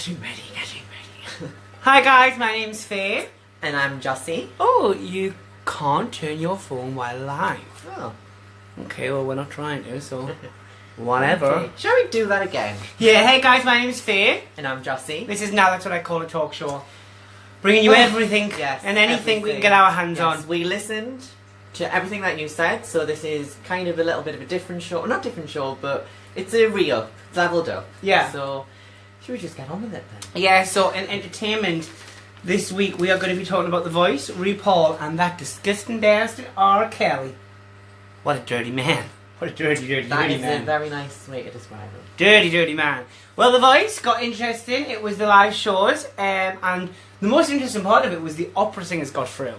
Getting ready. Hi guys, my name's Faye. And I'm Jussie. Oh, you can't turn your phone while live. Oh. Okay, well we're not trying to, so whatever. Okay. Shall we do that again? Yeah, hey guys, my name's Faye. And I'm Jussie. This is Now That's What I Call a Talk Show. Bringing you everything and anything we can get our hands on. We listened to everything that you said, so this is kind of a little bit of a different show. Not different show, but it's a re-up, leveled up. Yeah. So, should we just get on with it then? Yeah, so in entertainment, this week we are going to be talking about The Voice, RuPaul, and that disgusting bastard R.Kelly. What a dirty man. What a dirty man. That is a very nice way to describe it. Dirty man. Well, The Voice got interesting. It was the live shows, and the most interesting part of it was the opera singers got through.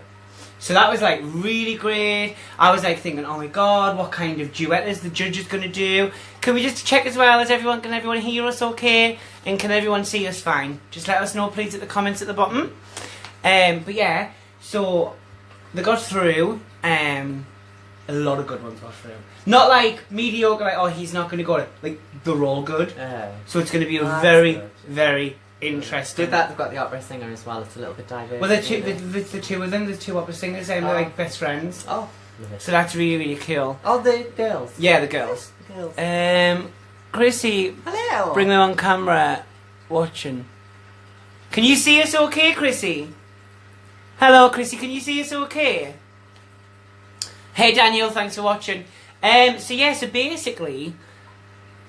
So that was like really great. I was like thinking, oh my god, what kind of duet is the judges going to do? Can we just check as well? Can everyone hear us okay? And can everyone see us fine? Just let us know please at the comments at the bottom. But yeah, so they got through. A lot of good ones got through. Not like mediocre, like oh he's not going to go. Like they're all good. So it's going to be a very interesting. With that, they've got the opera singer as well. It's a little bit diverse. Well, the two of them, the two opera singers, they're like best friends. Oh, so that's really cool. Oh, the girls. Yeah, the girls. The girls. Chrissy, hello. bring them on camera. Watching. Can you see us okay, Chrissy? Hello, Chrissy. Can you see us okay? Hey, Daniel. Thanks for watching. So basically,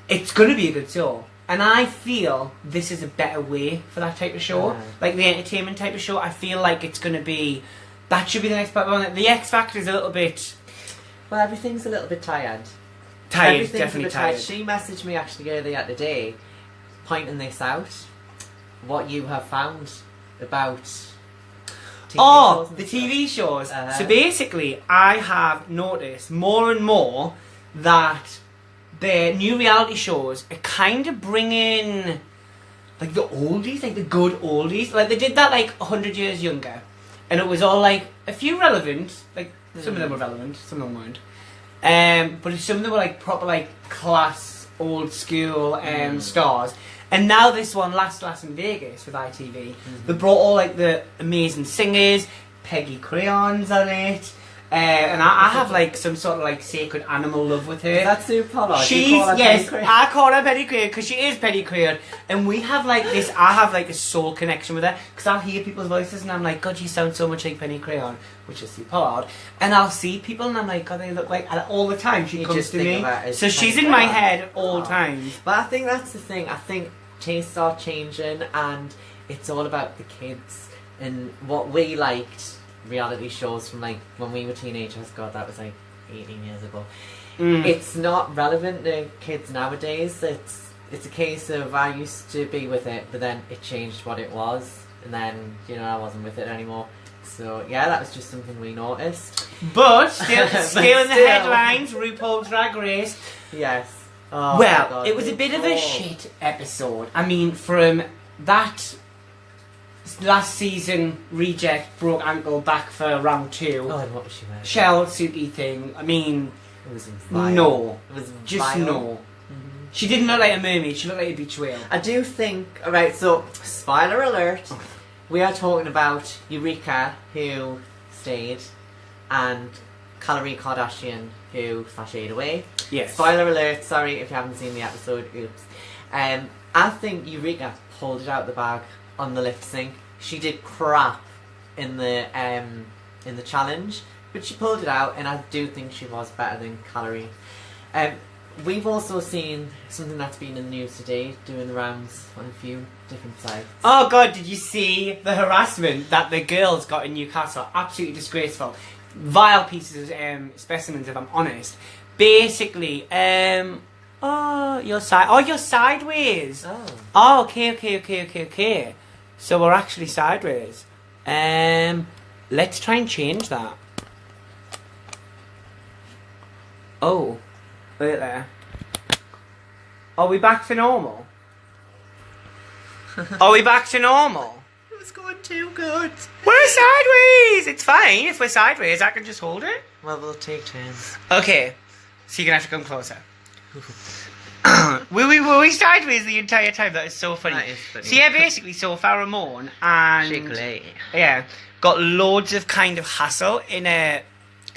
it's gonna be a good show. And I feel this is a better way for that type of show. Like the entertainment type of show, I feel like it's going to be... That should be the next part. The X Factor is a little bit... Well, everything's a little bit tired. Definitely tired. She messaged me actually earlier today, pointing this out. What you have found about... the TV shows. So basically, I have noticed more and more that... the new reality shows are kind of bringing like the oldies, like the good oldies. Like they did that like 100 Years Younger, and it was all like a few relevant, like some of them were relevant, some of them weren't. But some of them were like proper like class old school stars. And now this one, Last in Vegas with ITV, they brought all like the amazing singers. Peggy Creon's on it. And I have like some sort of like sacred animal love with her. That's Sue Pollard. I call her Penny Creon because she is Penny Creon, and we have like this. I have like a soul connection with her because I'll hear people's voices and I'm like, God, you sound so much like Penny Creon, which is Sue Pollard. And I'll see people and I'm like, God, they look like. And all the time she comes to me, so she's in my head at all times. But I think that's the thing. I think tastes are changing, and it's all about the kids and what we liked. Reality shows from like when we were teenagers. God, that was like 18 years ago. It's not relevant to kids nowadays. It's a case of I used to be with it, but then it changed what it was, and then I wasn't with it anymore. So yeah, that was just something we noticed. But still in the headlines, RuPaul's Drag Race. Yes. Oh, well, God, it was a bit of a shit episode. I mean, from that. Last season, reject, broke ankle, back for round 2. Oh, and what was she wearing? Shell, Suki thing. I mean, it was vile. No. It was just vile. No. She didn't look like a mermaid, she looked like a beach whale. I do think, alright, so, spoiler alert, we are talking about Eureka, who stayed, and Khloe Kardashian, who sashayed away. Yes. Spoiler alert, sorry if you haven't seen the episode, oops. I think Eureka pulled it out the bag on the lip sync. She did crap in the challenge, but she pulled it out, and I do think she was better than Khloe. We've also seen something that's been in the news today, doing the rounds on a few different sites. Oh God, did you see the harassment that the girls got in Newcastle? Absolutely disgraceful. Vile pieces of specimens, if I'm honest. Basically, you're sideways. Oh, okay. So we're actually sideways. Let's try and change that. Oh, wait there. Are we back to normal? Are we back to normal? It was going too good. We're sideways! It's fine if we're sideways. I can just hold it. Well, we'll take turns. Okay. So you're going to have to come closer. were we sideways the entire time? That is so funny. That is funny. So yeah, basically, so Pheromone and Shake yeah, got loads of kind of hassle in a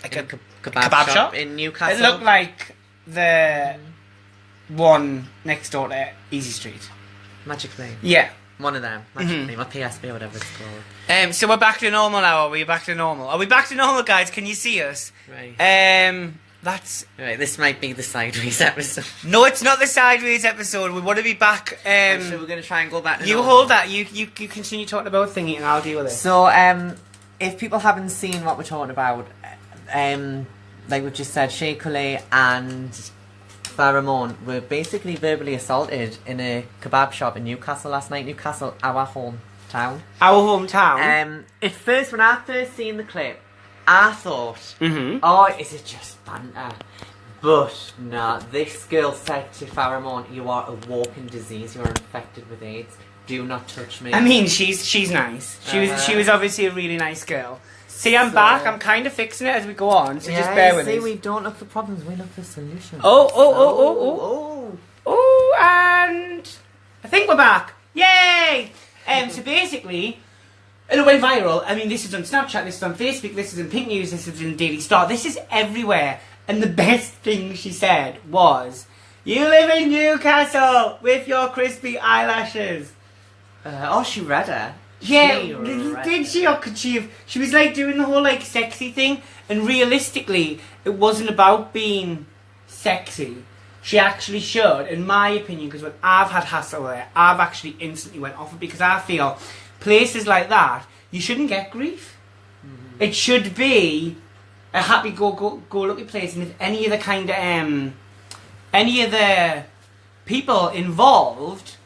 kebab shop in Newcastle. It looked like the one next door to Easy Street. Magic Flame. Yeah. One of them. Magic Flame, or PSP, or whatever it's called. So we're back to normal now. Are we back to normal? Are we back to normal, guys? Can you see us? Right. That's... Right, this might be the sideways episode. No, it's not the sideways episode. We want to be back. So we're going to try and go back to You normal. hold that. You continue talking about thingy and I'll deal with it. So, if people haven't seen what we're talking about, like we've just said, Shea Coulee and Pheromone were basically verbally assaulted in a kebab shop in Newcastle last night. Newcastle, our hometown. Our hometown. At first, when I first seen the clip, I thought, oh, is it just banter? But, nah, this girl said to Pheromone, you are a walking disease, you are infected with AIDS, do not touch me. I mean, she's nice. She was obviously a really nice girl. See, I'm back, I'm kind of fixing it as we go on, so just bear with us. See, we don't look for problems, we look for solutions. Oh, and I think we're back. Yay! So basically, it went viral. I mean, this is on Snapchat, this is on Facebook, this is in Pink News, this is in Daily Star. This is everywhere. And the best thing she said was, you live in Newcastle with your crispy eyelashes. She read it. Yeah, did she or could she have? She was like doing the whole like sexy thing. And realistically, it wasn't about being sexy. She actually should, in my opinion, because when I've had hassle there, I've actually instantly went off it because I feel places like that, you shouldn't get grief. It should be a happy-go-lucky place, and if any of the kind of any of the people involved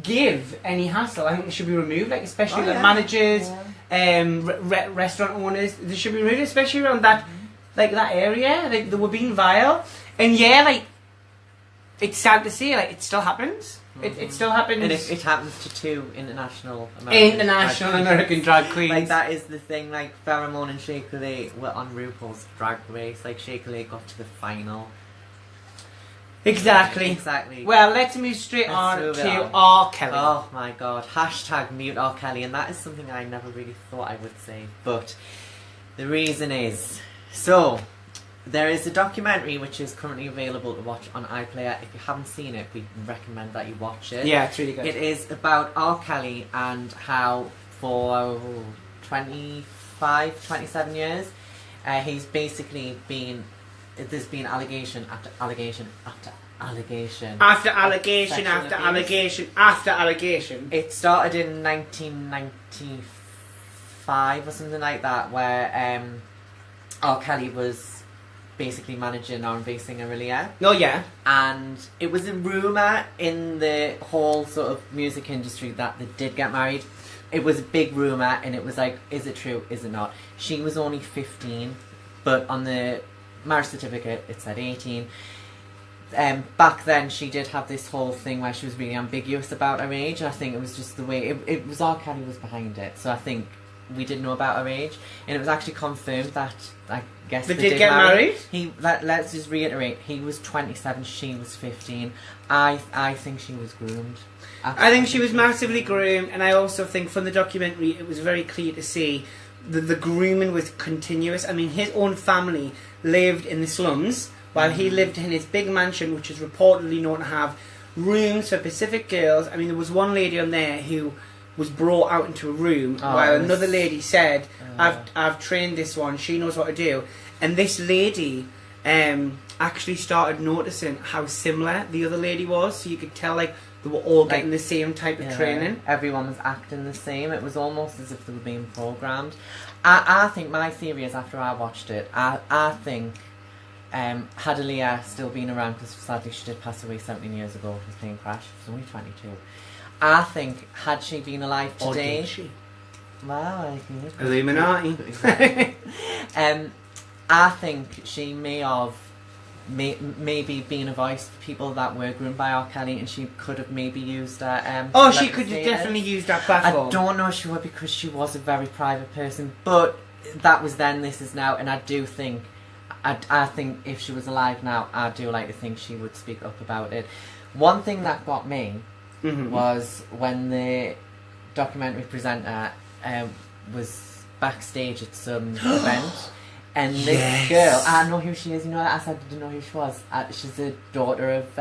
give any hassle, I think it should be removed. Like especially managers, restaurant owners, they should be removed, especially around that, like that area. Like they were being vile, and yeah, like it's sad to see, like it still happens. It still happens. And it happens to two international American drag queens. Like that is the thing, like Pheromone and Shea Coulee were on RuPaul's Drag Race. Like Shea Coulee got to the final. Exactly. Well, let's move straight on to r.kelly. Oh my god. Hashtag mute r.kelly, and that is something I never really thought I would say. But the reason is, so there is a documentary which is currently available to watch on iPlayer. If you haven't seen it, we recommend that you watch it. Yeah, it's really good. It is about R. Kelly and how for 27 years, he's basically been, there's been allegation after allegation after allegation. After allegation after allegation after allegation. It started in 1995 or something like that, where R. Kelly was basically managing R&B singer Aaliyah. Oh yeah. And it was a rumour in the whole sort of music industry that they did get married. It was a big rumour, and it was like, is it true, is it not? She was only 15, but on the marriage certificate it said 18. Back then she did have this whole thing where she was really ambiguous about her age. I think it was just the way, it was R. Kelly was behind it, so I think we didn't know about her age, and it was actually confirmed that, I guess, they did get married. Let's just reiterate, he was 27, she was 15. I think she was groomed. I think she was massively groomed, and I also think from the documentary it was very clear to see the grooming was continuous. I mean, his own family lived in the slums while he lived in his big mansion, which is reportedly known to have rooms for Pacific girls. I mean, there was one lady on there who was brought out into a room while another lady said, I've trained this one, she knows what to do. And this lady actually started noticing how similar the other lady was, so you could tell like they were all getting the same type of training. Everyone was acting the same. It was almost as if they were being programmed. I think my theory is, after I watched it, I think had Aaliyah still been around, because sadly she did pass away 17 years ago with his plane crash, she was only 22. I think, had she been alive today... Or did she? Wow, Illuminati. I think she may have maybe been a voice for people that were groomed by R. Kelly, and she could have maybe used that... she could have definitely used that platform. I don't know if she would, because she was a very private person, but that was then, this is now, and I do think... I think if she was alive now, I do like to think she would speak up about it. One thing that got me Mm-hmm. was when the documentary presenter was backstage at some event, and this Yes. girl, I know who she is. You know, I said I didn't know who she was. She's the daughter of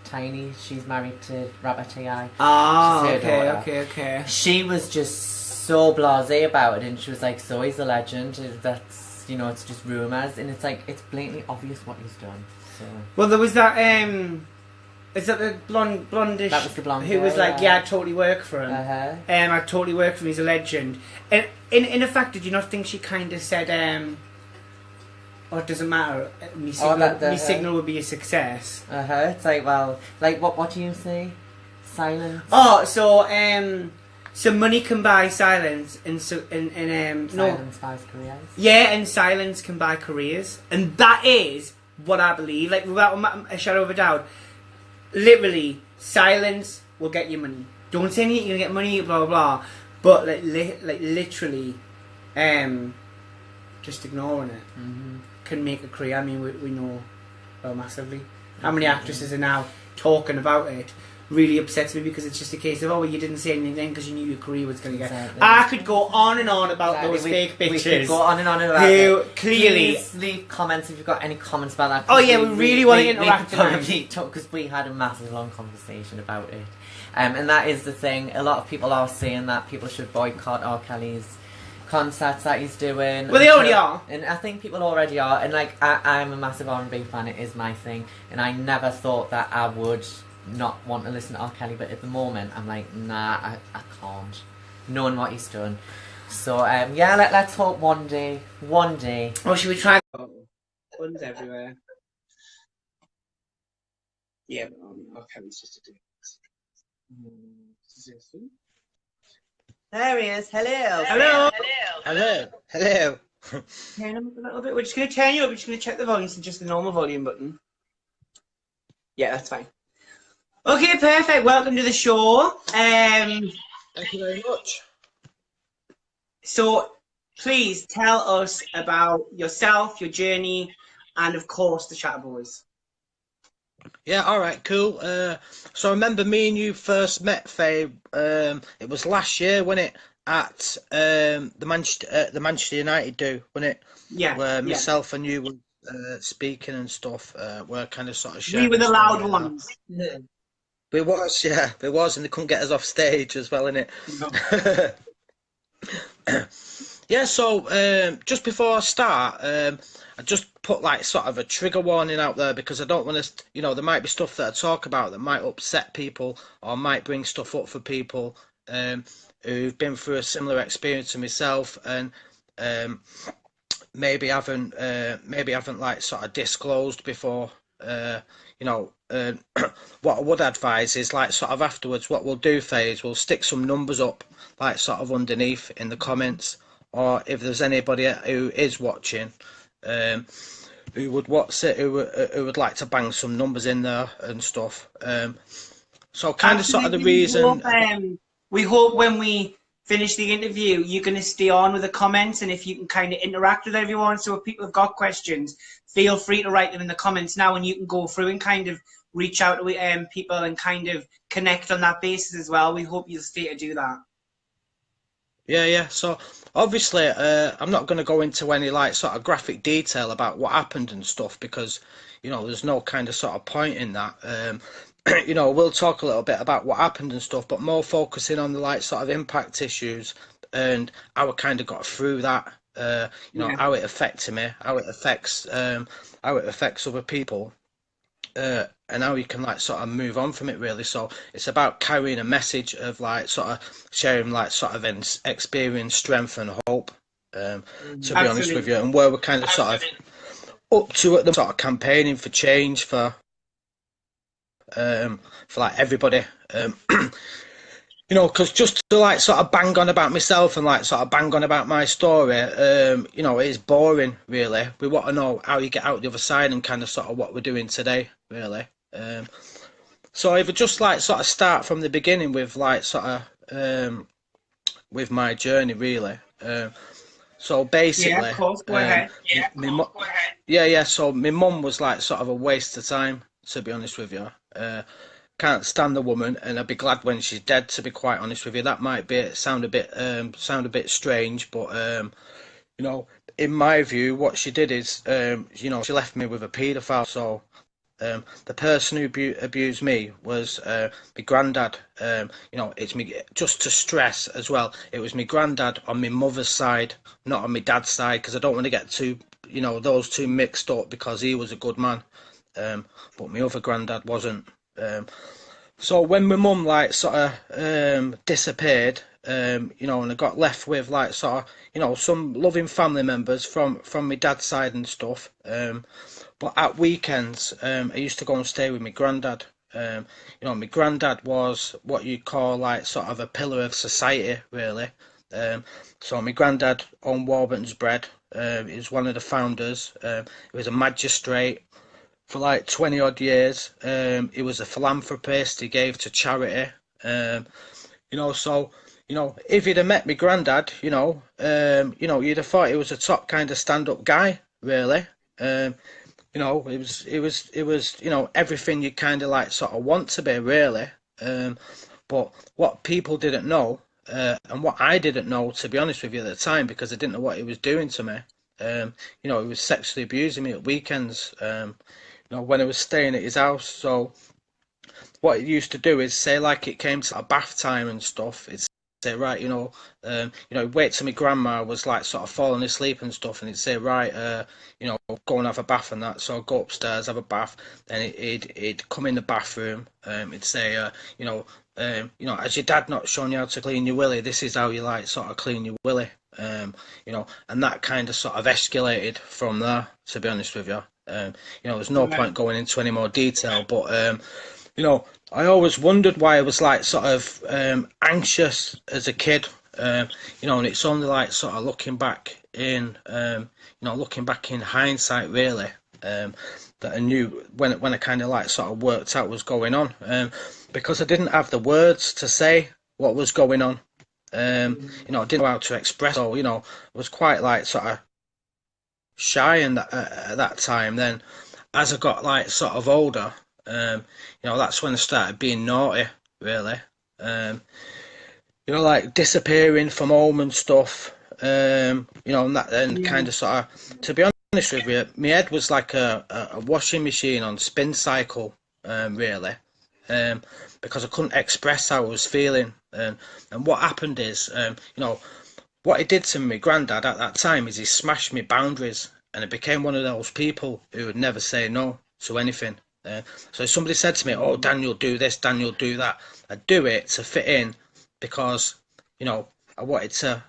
Tiny. She's married to Rapper T.I. Ah, She's her daughter. okay. She was just so blasé about it, and she was like, "So he's a legend. That's, you know, it's just rumours," and it's like it's blatantly obvious what he's done. So. Well, there was that. Is that the blondish? That was the blonde who was girl, like, yeah. "Yeah, I totally work for him. Uh-huh. I totally work for him. He's a legend." And in effect, did you not think she kind of said, "Oh, it doesn't matter. Me signal would be a success." It's like, well, like what do you say? Silence. Oh, so money can buy silence, and Silence buys careers. Yeah, and silence can buy careers, and that is what I believe. Like, without a shadow of a doubt, literally, silence will get you money. Don't say anything, you're gonna get money, blah blah blah. But like literally, just ignoring it can make a career. I mean, we know massively. How many actresses are now talking about it? Really upsets me, because it's just a case of, oh, well, you didn't say anything then because you knew your career was going to get. Exactly. I could go on and on about those fake bitches. We could go on and on about who it. clearly. Please leave comments if you've got any comments about that. Oh yeah, we really want to interact because we had a massive long conversation about it, and that is the thing. A lot of people are saying that people should boycott R. Kelly's concerts that he's doing. Well, they already are, and I think people already are. And like, I'm a massive R&B fan. It is my thing, and I never thought that I would not want to listen to R. Kelly, but at the moment I'm like, nah, I can't, knowing what he's done. So yeah, let's hope one day. Oh, should we try? Buttons everywhere. Yeah, but R. Kelly's just a dick. There he is. Hello. Turn him up a little bit. We're just going to turn you up. We're just going to check the volume to just the normal volume button. Yeah, that's fine. Okay, perfect. Welcome to the show. Thank you very much. So, please tell us about yourself, your journey, and of course the Shatter Boys. Yeah, all right, cool. So I remember me and you first met, Faye. It was last year, wasn't it? At the Manchester United do, wasn't it? Yeah. Where myself and you were speaking and stuff. Were kind of sort of sharing. We were the loud ones. Yeah. We was, and they couldn't get us off stage as well, innit? No. Yeah, so just before I start, I just put like sort of a trigger warning out there, because I don't want to, you know, there might be stuff that I talk about that might upset people or might bring stuff up for people who've been through a similar experience to myself, and maybe haven't like sort of disclosed before. You know, what I would advise is like sort of afterwards, what we'll do, Faye, is we'll stick some numbers up like sort of underneath in the comments, or if there's anybody who is watching who would watch it, who would like to bang some numbers in there and stuff. So kind of sort of the reason. We hope when we finish the interview, you're going to stay on with the comments, and if you can kind of interact with everyone. So if people have got questions, feel free to write them in the comments now, and you can go through and kind of reach out to people and kind of connect on that basis as well. We hope you'll stay to do that. Yeah. So obviously, I'm not going to go into any like sort of graphic detail about what happened and stuff, because, you know, there's no kind of sort of point in that. You know, we'll talk a little bit about what happened and stuff, but more focusing on the like sort of impact issues and how I kind of got through that. You know, how it affected me, how it affects other people, and how you can like sort of move on from it, really. So it's about carrying a message of like sort of sharing like sort of experience, strength, and hope. To be honest with you, and where we're kind of sort of up to at the sort of campaigning for change for like everybody. You know, because just to like sort of bang on about myself and like sort of bang on about my story, you know, it's boring, really. We want to know how you get out the other side, and kind of sort of what we're doing today, really. So if we just like sort of start from the beginning with like sort of with my journey, really. So basically, yeah, of course, go ahead. Yeah. So my mum was like sort of a waste of time, to be honest with you. Can't stand the woman, and I'd be glad when she's dead. To be quite honest with you, that might be sound a bit strange, but you know, in my view, what she did is, she left me with a paedophile. So the person who abused me was my granddad. It's me. Just to stress as well, it was my granddad on my mother's side, not on my dad's side, because I don't want to get those two mixed up, because he was a good man, but my other granddad wasn't. So when my mum like sort of disappeared, and I got left with like sort of some loving family members from my dad's side and stuff. But at weekends, I used to go and stay with my granddad. My granddad was what you'd call like sort of a pillar of society, really. So my granddad owned Warburton's Bread. He was one of the founders. He was a magistrate for like 20 odd years. He was a philanthropist. He gave to charity. So if you'd have met my granddad, you'd have thought he was a top kind of stand-up guy, really. It was everything you kind of like sort of want to be, really. But what people didn't know, and what I didn't know, to be honest with you, at the time, because I didn't know what he was doing to me. He was sexually abusing me at weekends. When I was staying at his house. So what he used to do is say, like, it came to a bath time and stuff. It's say, right, wait till my grandma was like sort of falling asleep and stuff, and he'd say, right, go and have a bath and that. So I'd go upstairs, have a bath, then he'd come in the bathroom. He'd say, has your dad not shown you how to clean your willy? This is how you like sort of clean your willy. And that kind of sort of escalated from there, to be honest with you. There's no point going into any more detail, but I always wondered why I was like sort of anxious as a kid, and it's only like sort of looking back in hindsight, really, that I knew when I kind of like sort of worked out what was going on, because I didn't have the words to say what was going on. I didn't know how to express. So I was quite like sort of shy in at that time. Then as I got like sort of older, that's when I started being naughty, really. Like disappearing from home and stuff. And kind of sort of, to be honest with you, my head was like a washing machine on spin cycle, really. Because I couldn't express how I was feeling. And what happened is, what he did to me, granddad, at that time, is he smashed me boundaries, and I became one of those people who would never say no to anything. So if somebody said to me, "Oh, Daniel, do this, Daniel, do that," I'd do it to fit in, because I wanted to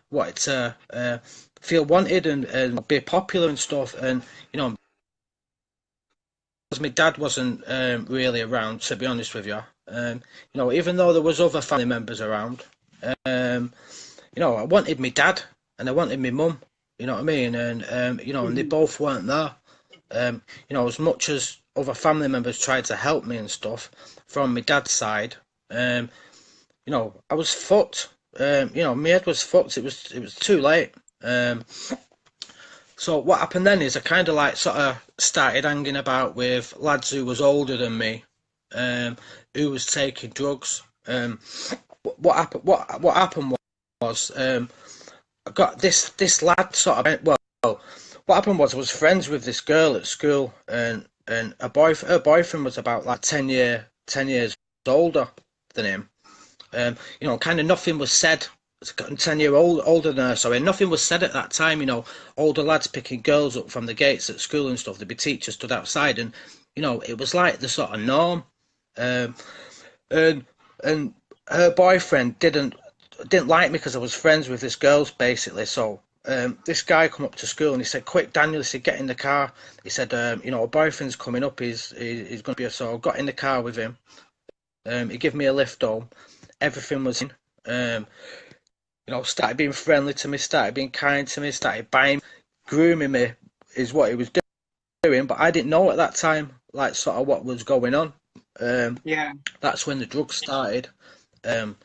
feel wanted and be popular and stuff. And because my dad wasn't really around, to be honest with you, even though there was other family members around, I wanted my dad and I wanted my mum. You know what I mean? And and they both weren't there. As much as other family members tried to help me and stuff from my dad's side, I was fucked. My head was fucked. It was too late. So what happened then is I kind of like sort of started hanging about with lads who was older than me, who was taking drugs. What happened? What happened was I got this lad sort of what happened was I was friends with this girl at school, and her boyfriend was about like 10 years older than him. Kind of nothing was said. 10 year older than her, sorry, nothing was said at that time. Older lads picking girls up from the gates at school and stuff. There'd be teachers stood outside, and it was like the sort of norm. And her boyfriend didn't like me because I was friends with this girl, basically. So this guy come up to school and he said, "Quick, Daniel," he said, "get in the car." He said, "A boyfriend's coming up. He's going to be." So I got in the car with him. He gave me a lift home. Everything was in. Started being friendly to me, started being kind to me, started buying, grooming me, is what he was doing. But I didn't know at that time, like sort of what was going on. That's when the drugs started. He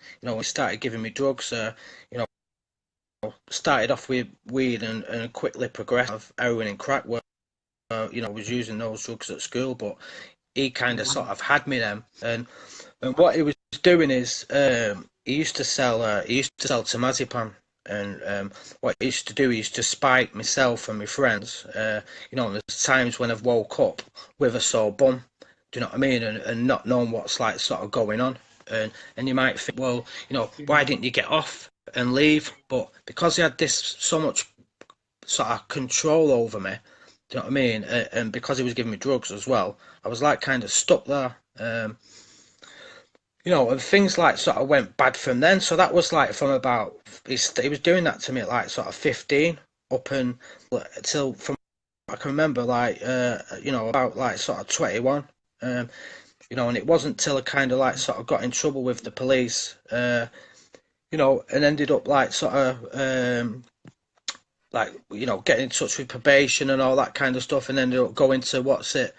started giving me drugs. Started off with weed and quickly progressed of heroin and crack. Where I was using those drugs at school, but he kind of sort of had me then, and what he was doing is he used to sell Tamazipan, and what he used to do, he used to spike myself and my friends. You know, there's times when I've woke up with a sore bum. Do you know what I mean? And not knowing what's like sort of going on, and you might think, well, you know, why didn't you get off and leave? But because he had this so much sort of control over me, do you know what I mean? And because he was giving me drugs as well, I was like kind of stuck there. You know, and things like sort of went bad from then. So that was like from about he was doing that to me at like sort of 15 up until from I can remember like you know, about like sort of 21. You know, and it wasn't till I kind of like sort of got in trouble with the police. You know, and ended up like sort of like, you know, getting in touch with probation and all that kind of stuff, and ended up going to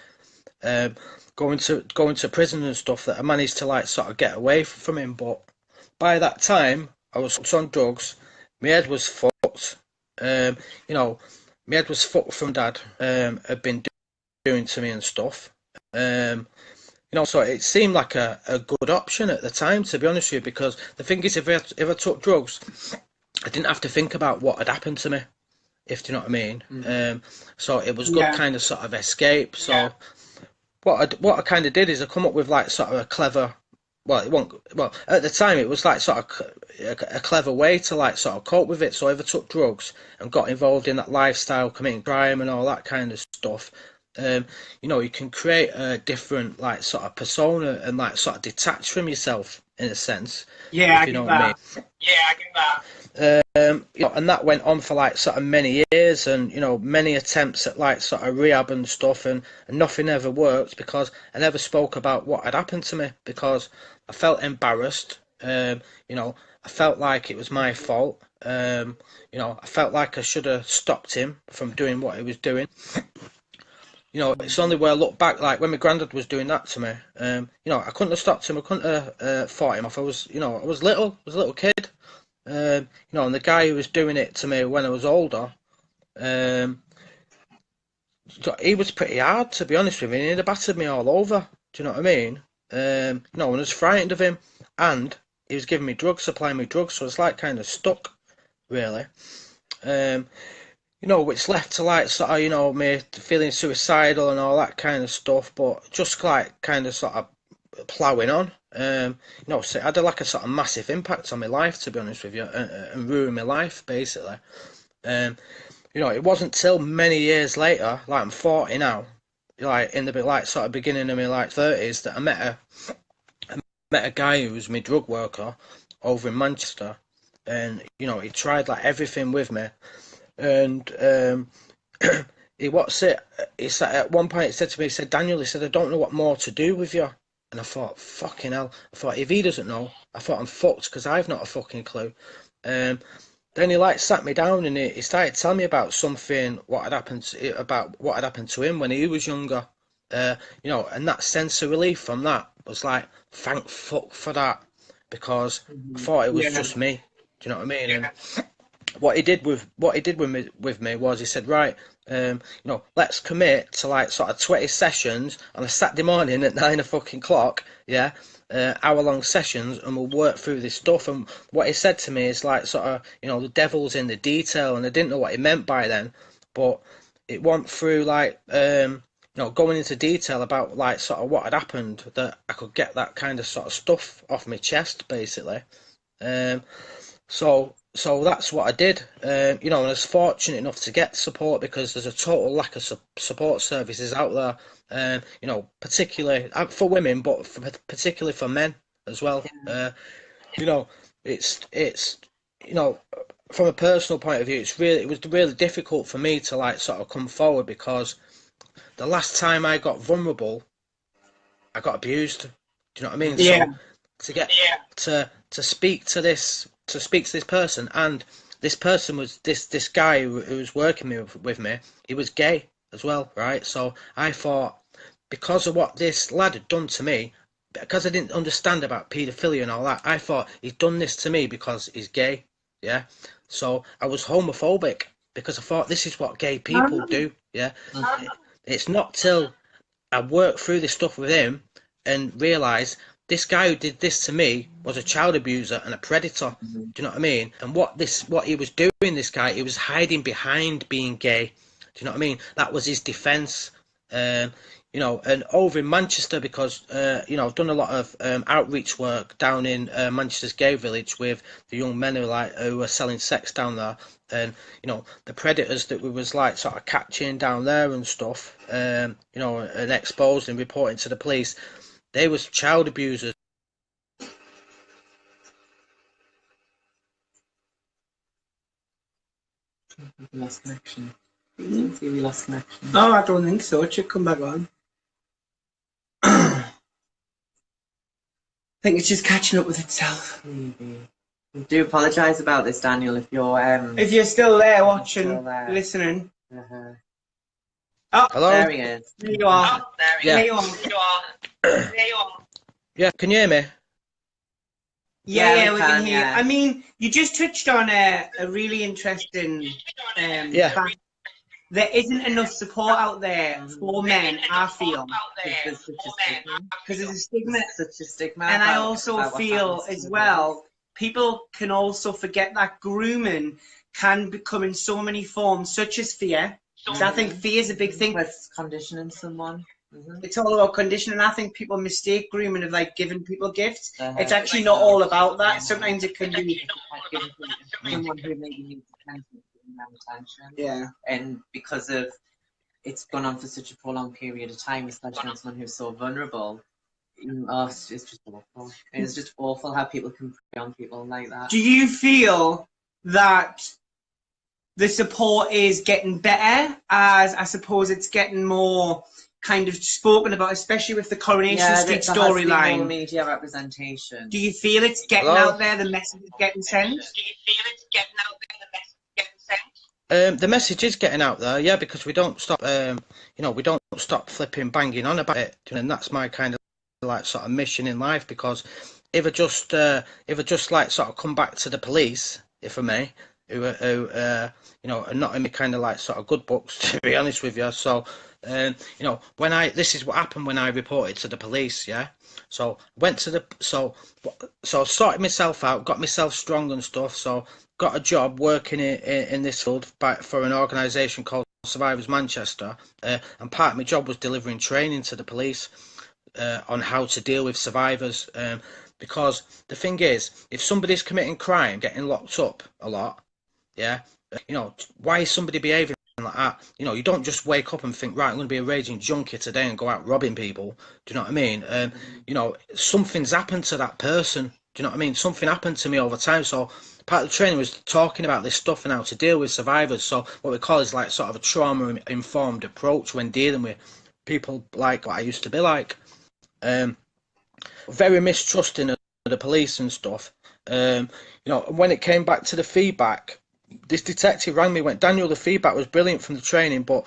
um, going to prison and stuff, that I managed to like sort of get away from him. But by that time, I was on drugs. My head was fucked. You know, my head was fucked from dad. Had been doing to me and stuff. You know, so it seemed like a good option at the time, to be honest with you, because the thing is, if I took drugs, I didn't have to think about what had happened to me, if you know what I mean. So it was good kind of sort of escape. So what I kind of did is I come up with like sort of a clever, well, it won't, well, at the time it was like sort of a clever way to like sort of cope with it. So if I took drugs and got involved in that lifestyle, committing crime and all that kind of stuff, you know, you can create a different like sort of persona and like sort of detach from yourself in a sense. Yeah, if you know what I mean. Yeah, I get that. You know, and that went on for like sort of many years, and you know, many attempts at like sort of rehab and stuff, and nothing ever worked because I never spoke about what had happened to me, because I felt embarrassed. You know, I felt like it was my fault. You know, I felt like I should have stopped him from doing what he was doing. You know, it's only where I look back, like when my granddad was doing that to me. You know, I couldn't have stopped him. I couldn't have fought him off. I was, you know, I was little. I was a little kid. You know, and the guy who was doing it to me when I was older, he was pretty hard, to be honest with you. He'd have battered me all over. Do you know what I mean? You know, and I was frightened of him, and he was giving me drugs, supplying me drugs, so I was like kind of stuck, really. You know, which left to like sort of, you know, me feeling suicidal and all that kind of stuff, but just like kind of sort of ploughing on. You know, so it had like a sort of massive impact on my life, to be honest with you, and ruined my life basically. You know, it wasn't till many years later, like I'm 40 now, like in the like sort of beginning of my like 30s, that I met a guy who was my drug worker over in Manchester, and you know, he tried like everything with me, and he said at one point, he said to me, he said, Daniel, he said, I don't know what more to do with you. And I thought, fucking hell. I thought, if he doesn't know, I thought I'm fucked, because I've not a fucking clue. Then he like sat me down, and he started telling me about something, what had happened to him when he was younger. You know, and that sense of relief from that was like, thank fuck for that, because I thought it was just me. Do you know what I mean? And what he did with me was, he said, right, you know, let's commit to like sort of 20 sessions on a Saturday morning at 9 o'clock, yeah, hour-long sessions, and we'll work through this stuff. And what he said to me is like sort of, you know, the devil's in the detail, and I didn't know what he meant by then, but it went through like, you know, going into detail about like sort of what had happened, that I could get that kind of sort of stuff off my chest, basically. So that's what I did. You know, and I was fortunate enough to get support, because there's a total lack of support services out there. You know, particularly for women, but particularly for men as well. You know, it's you know, from a personal point of view, it was really difficult for me to like sort of come forward, because the last time I got vulnerable, I got abused. Do you know what I mean? Yeah. So to get to speak to this person, and this person was this guy who was working with me, he was gay as well, right? So I thought, because of what this lad had done to me, because I didn't understand about paedophilia and all that, I thought he's done this to me because he's gay, yeah? So I was homophobic, because I thought this is what gay people do, yeah? It's not till I worked through this stuff with him and realised this guy who did this to me was a child abuser and a predator. Do you know what I mean? And what he was doing, this guy, he was hiding behind being gay. Do you know what I mean? That was his defence. You know, and over in Manchester, because you know, I've done a lot of outreach work down in Manchester's gay village with the young men who were selling sex down there, and you know, the predators that we was like sort of catching down there and stuff, you know, and exposed and reporting to the police, they was child abusers. We lost connection. We lost connection. No, I don't think so. It should come back on. I think it's just catching up with itself. Maybe. I do apologise about this, Daniel, if you're still there watching, listening. Uh-huh. Oh, hello? There he is. There you are. Oh, there he There is. you are. There you are. Yeah, can you hear me? Yeah, we we can, can hear you. yeah. I mean, you just touched on a really interesting fact. There isn't enough support out there for men, I feel. Because Because there's a stigma. such a stigma. And I about also what feel happens to as the well, people can also forget that grooming can become in so many forms, such as fear. So I think fear is a big thing. with conditioning someone. It's all about conditioning. I think people mistake grooming of like giving people gifts. Uh-huh. It's actually not all about that. Sometimes it can be. Giving someone who maybe needs attention. Yeah. And because of it's gone on for such a prolonged period of time, especially on someone who's so vulnerable. It's just awful. It's just awful how people can prey on people like that. Do you feel that the support is getting better as I suppose it's getting more kind of spoken about, especially with the Coronation Street storyline? More media representation. Do you feel it's getting out there? The message is getting sent. Do you feel it's getting out there? The message is getting sent. The message is getting out there, yeah, because we don't stop, you know, we don't stop flipping banging on about it, and that's my kind of like sort of mission in life. Because if I just like sort of come back to the police, if I may, who you know, are not in my kind of like sort of good books, to be honest with you. So, you know, this is what happened when I reported to the police, yeah. So went to the so sorted myself out, got myself strong and stuff. So got a job working in this field for an organisation called Survivors Manchester, and part of my job was delivering training to the police on how to deal with survivors. Because the thing is, if somebody's committing crime, getting locked up a lot, yeah, you know, why is somebody behaving like that? You know, you don't just wake up and think, right, I'm going to be a raging junkie today and go out robbing people. Do you know what I mean? You know, something's happened to that person. Do you know what I mean? Something happened to me over time. So part of the training was talking about this stuff and how to deal with survivors. So what we call is like sort of a trauma-informed approach when dealing with people like what I used to be like. Very mistrusting of the police and stuff. You know, when it came back to the feedback, this detective rang me, went, Daniel, the feedback was brilliant from the training, but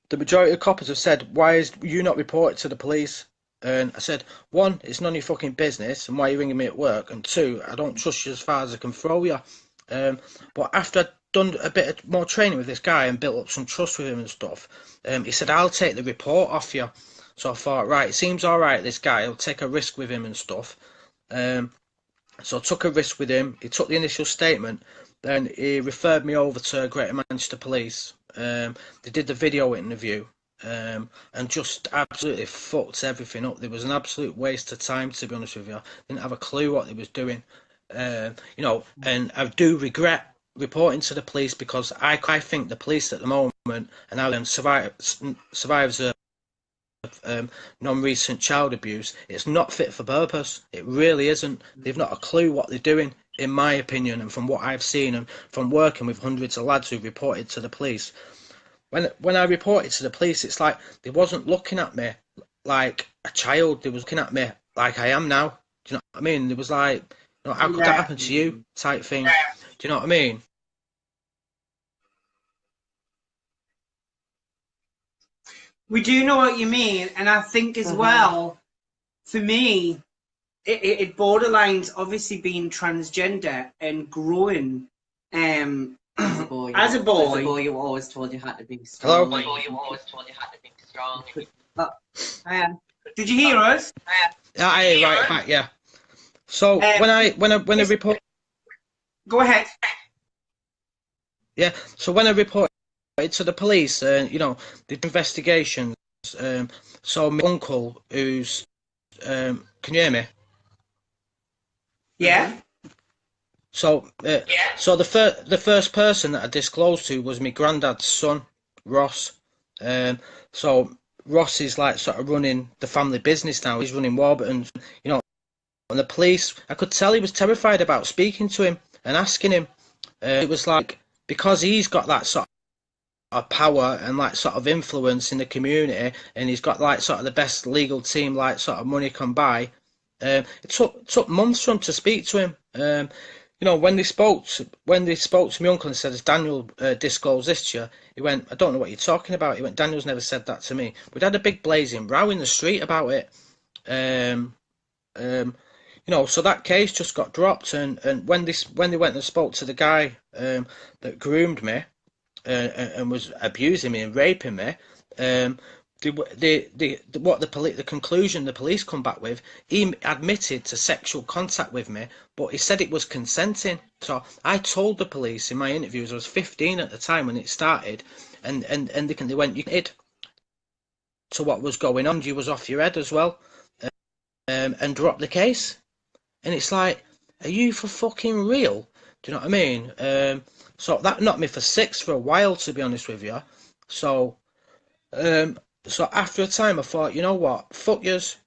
the majority of coppers have said, why is you not reported to the police? And I said, one, it's none of your fucking business, and why are you ringing me at work? And two, I don't trust you as far as I can throw you. But after I'd done a bit more training with this guy and built up some trust with him and stuff, he said, I'll take the report off you. So I thought, right, it seems all right, this guy, I'll take a risk with him and stuff. So I took a risk with him. He took the initial statement, then he referred me over to Greater Manchester Police. They did the video interview, and just absolutely fucked everything up. There was an absolute waste of time, to be honest with you. Didn't have a clue what they was doing. You know, and I do regret reporting to the police, because I think the police at the moment are now survivors of non-recent child abuse. It's not fit for purpose. It really isn't. They've not a clue what they're doing, in my opinion, and from what I've seen and from working with hundreds of lads who reported to the police. When I reported to the police, it's like they wasn't looking at me like a child. They was looking at me like I am now. Do you know what I mean? It was like, you know, how could that happen to you, type thing. Do you know what I mean? We do know what you mean, and I think as well, for me, it borderlines obviously being transgender and growing. As a boy, you were always told you had to be strong. Hello? You always told you had to be strong. Did you hear us? Right, yeah. So when I report, Go ahead. yeah. So when I reported to the police, you know, the investigations. So my uncle, who's, can you hear me? Yeah. So, so the first person that I disclosed to was my granddad's son, Ross. So Ross is like sort of running the family business now. He's running Warburton's, you know, and the police. I could tell he was terrified about speaking to him and asking him. It was like because he's got that sort of power and like sort of influence in the community, and he's got like sort of the best legal team like sort of money can buy. It took months for him to speak to him. You know, when they spoke to my uncle and said, "Has Daniel disclosed this to you?" He went, "I don't know what you're talking about." He went, "Daniel's never said that to me." We'd had a big blazing row in the street about it. Um, you know, so that case just got dropped, and when they went and spoke to the guy that groomed me and was abusing me and raping me, the conclusion the police come back with, he admitted to sexual contact with me, but he said it was consenting. So I told the police in my interviews, I was 15 at the time when it started, and they went, "You did to what was going on, you was off your head as well," and dropped the case. And it's like, are you for fucking real? Do you know what I mean? So that knocked me for six for a while, to be honest with you. So so after a time, I thought, you know what, fuck yous.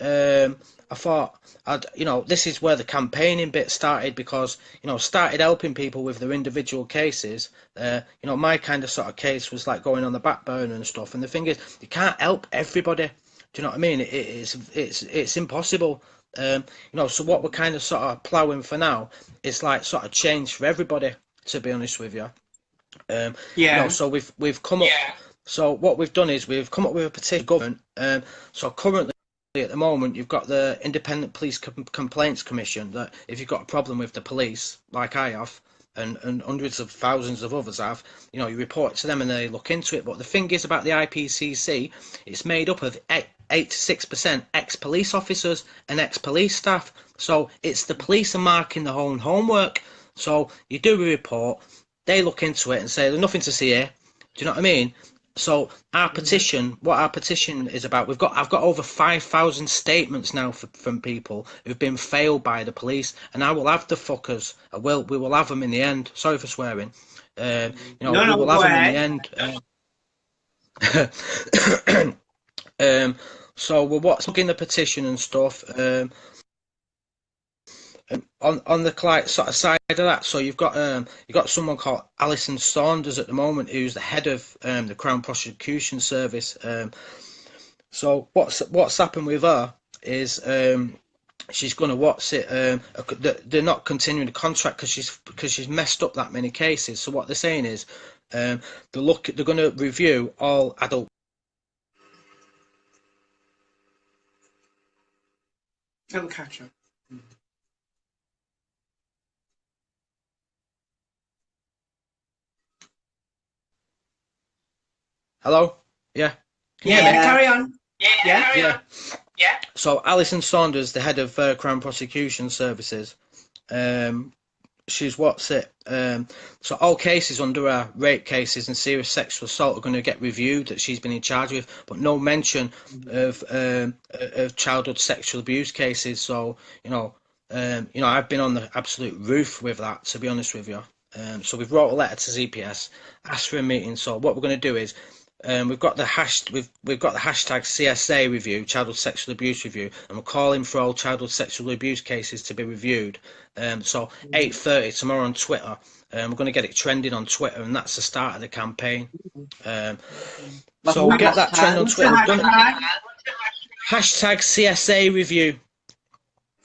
I thought, you know, this is where the campaigning bit started, because, you know, started helping people with their individual cases. You know, my kind of sort of case was like going on the back burner and stuff. And the thing is, you can't help everybody. Do you know what I mean? It's impossible. You know, so what we're kind of sort of ploughing for now is like sort of change for everybody, to be honest with you. You know, so we've come up. So what we've done is we've come up with a petition government. So currently, at the moment, you've got the Independent Police Complaints Commission, that if you've got a problem with the police, like I have, and hundreds of thousands of others have, you know, you report it to them and they look into it. But the thing is about the IPCC, it's made up of 8 to 6% ex-police officers and ex-police staff. So it's the police are marking their own homework. So you do a report, they look into it and say, "There's nothing to see here." Do you know what I mean? So our petition, what our petition is about, I've got over 5,000 statements now from people who've been failed by the police, and I will have the fuckers. We will have them in the end. Sorry for swearing. You know, we will have them in the end. So we're watching the petition and stuff. On the sort of side of that, so you've got someone called Alison Saunders at the moment, who's the head of the Crown Prosecution Service. So what's happened with her is she's going to they're not continuing the contract because she's messed up that many cases. So what they're saying is they're going to review all adult. I'll catch up. Hello? Yeah. Can you hear me? Carry on. Yeah. So Alison Saunders, the head of Crown Prosecution Services, she's so all cases under her, rape cases and serious sexual assault, are going to get reviewed that she's been in charge with, but no mention of childhood sexual abuse cases. So you know, I've been on the absolute roof with that, to be honest with you. So we've wrote a letter to ZPS, asked for a meeting. So what we're going to do is, we've got the hashtag CSA review, childhood sexual abuse review, and we're calling for all childhood sexual abuse cases to be reviewed. So 8:30 tomorrow on Twitter. We're going to get it trending on Twitter, and that's the start of the campaign. So we'll get that trend on Twitter. Hashtag CSA review.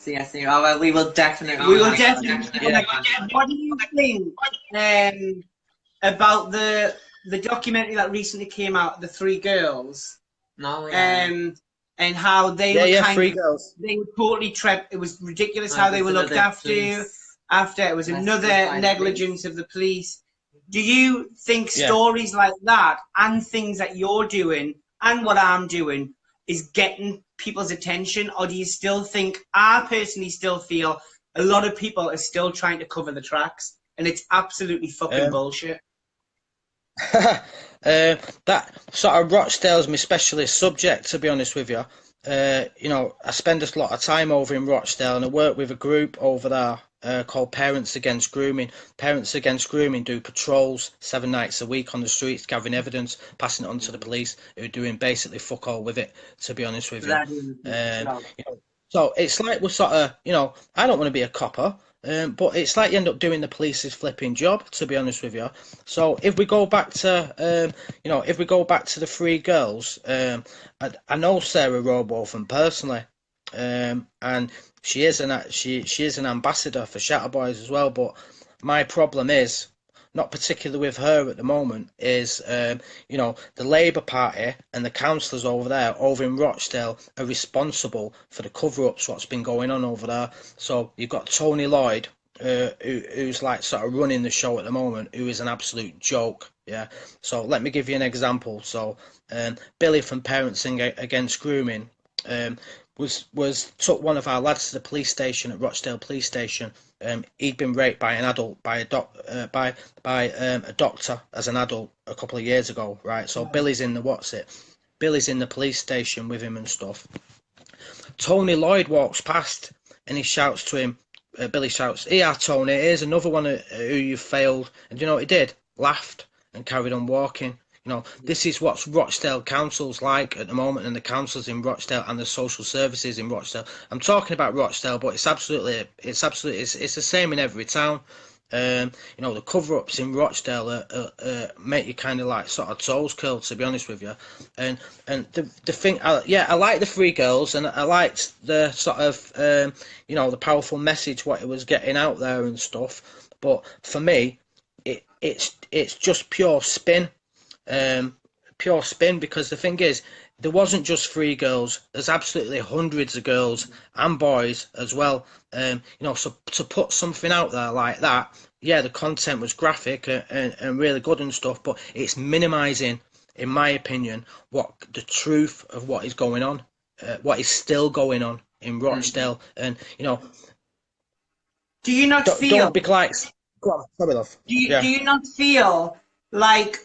CSA. Oh, well, we will definitely. Yeah. What do you think about the documentary that recently came out, The Three Girls? No. Yeah. And how they were Three girls. They were totally it was ridiculous how they were looked after. It was another negligence of the police. Do you think stories like that and things that you're doing and what I'm doing is getting people's attention, or do you still think, I personally still feel a lot of people are still trying to cover the tracks, and it's absolutely fucking bullshit? That sort of Rochdale's my specialist subject, to be honest with you. You know, I spend a lot of time over in Rochdale, and I work with a group over there called Parents Against Grooming. Parents Against Grooming do patrols 7 nights a week on the streets, gathering evidence, passing it on to the police, who are doing basically fuck all with it, to be honest with you. You know, so it's like we're sort of, you know, I don't want to be a copper, but it's like you end up doing the police's flipping job, to be honest with you. So if we go back to, you know, if we go back to the three girls, I know Sarah Robotham personally, and she is an ambassador for Shatter Boys as well. But my problem is, not particularly with her at the moment, is you know, the Labour Party and the councillors over there, over in Rochdale, are responsible for the cover-ups what's been going on over there. So you've got Tony Lloyd, who's like sort of running the show at the moment, who is an absolute joke. Yeah. So let me give you an example. So Billy from Parents Against Grooming was took one of our lads to the police station at Rochdale Police Station. He'd been raped by an adult, by a doctor as an adult a couple of years ago, right? So Billy's in the Billy's in the police station with him and stuff. Tony Lloyd walks past and he shouts to him. Billy shouts, "Here, Tony, here's another one who you failed." And you know what he did? Laughed and carried on walking. You know, this is what Rochdale Council's like at the moment, and the councils in Rochdale and the social services in Rochdale. I'm talking about Rochdale, but it's the same in every town. You know, the cover-ups in Rochdale make you kind of like sort of toes curl, to be honest with you. And the thing, I like the three girls, and I liked the sort of you know, the powerful message what it was getting out there and stuff. But for me, it's just pure spin. Because the thing is, there wasn't just three girls, there's absolutely hundreds of girls and boys as well. You know, so to put something out there like that, yeah, the content was graphic and really good and stuff, but it's minimizing, in my opinion, what the truth of what is going on, what is still going on in Rochdale. And you know, do you not feel, don't be like, go on, sorry, love. do you not feel like,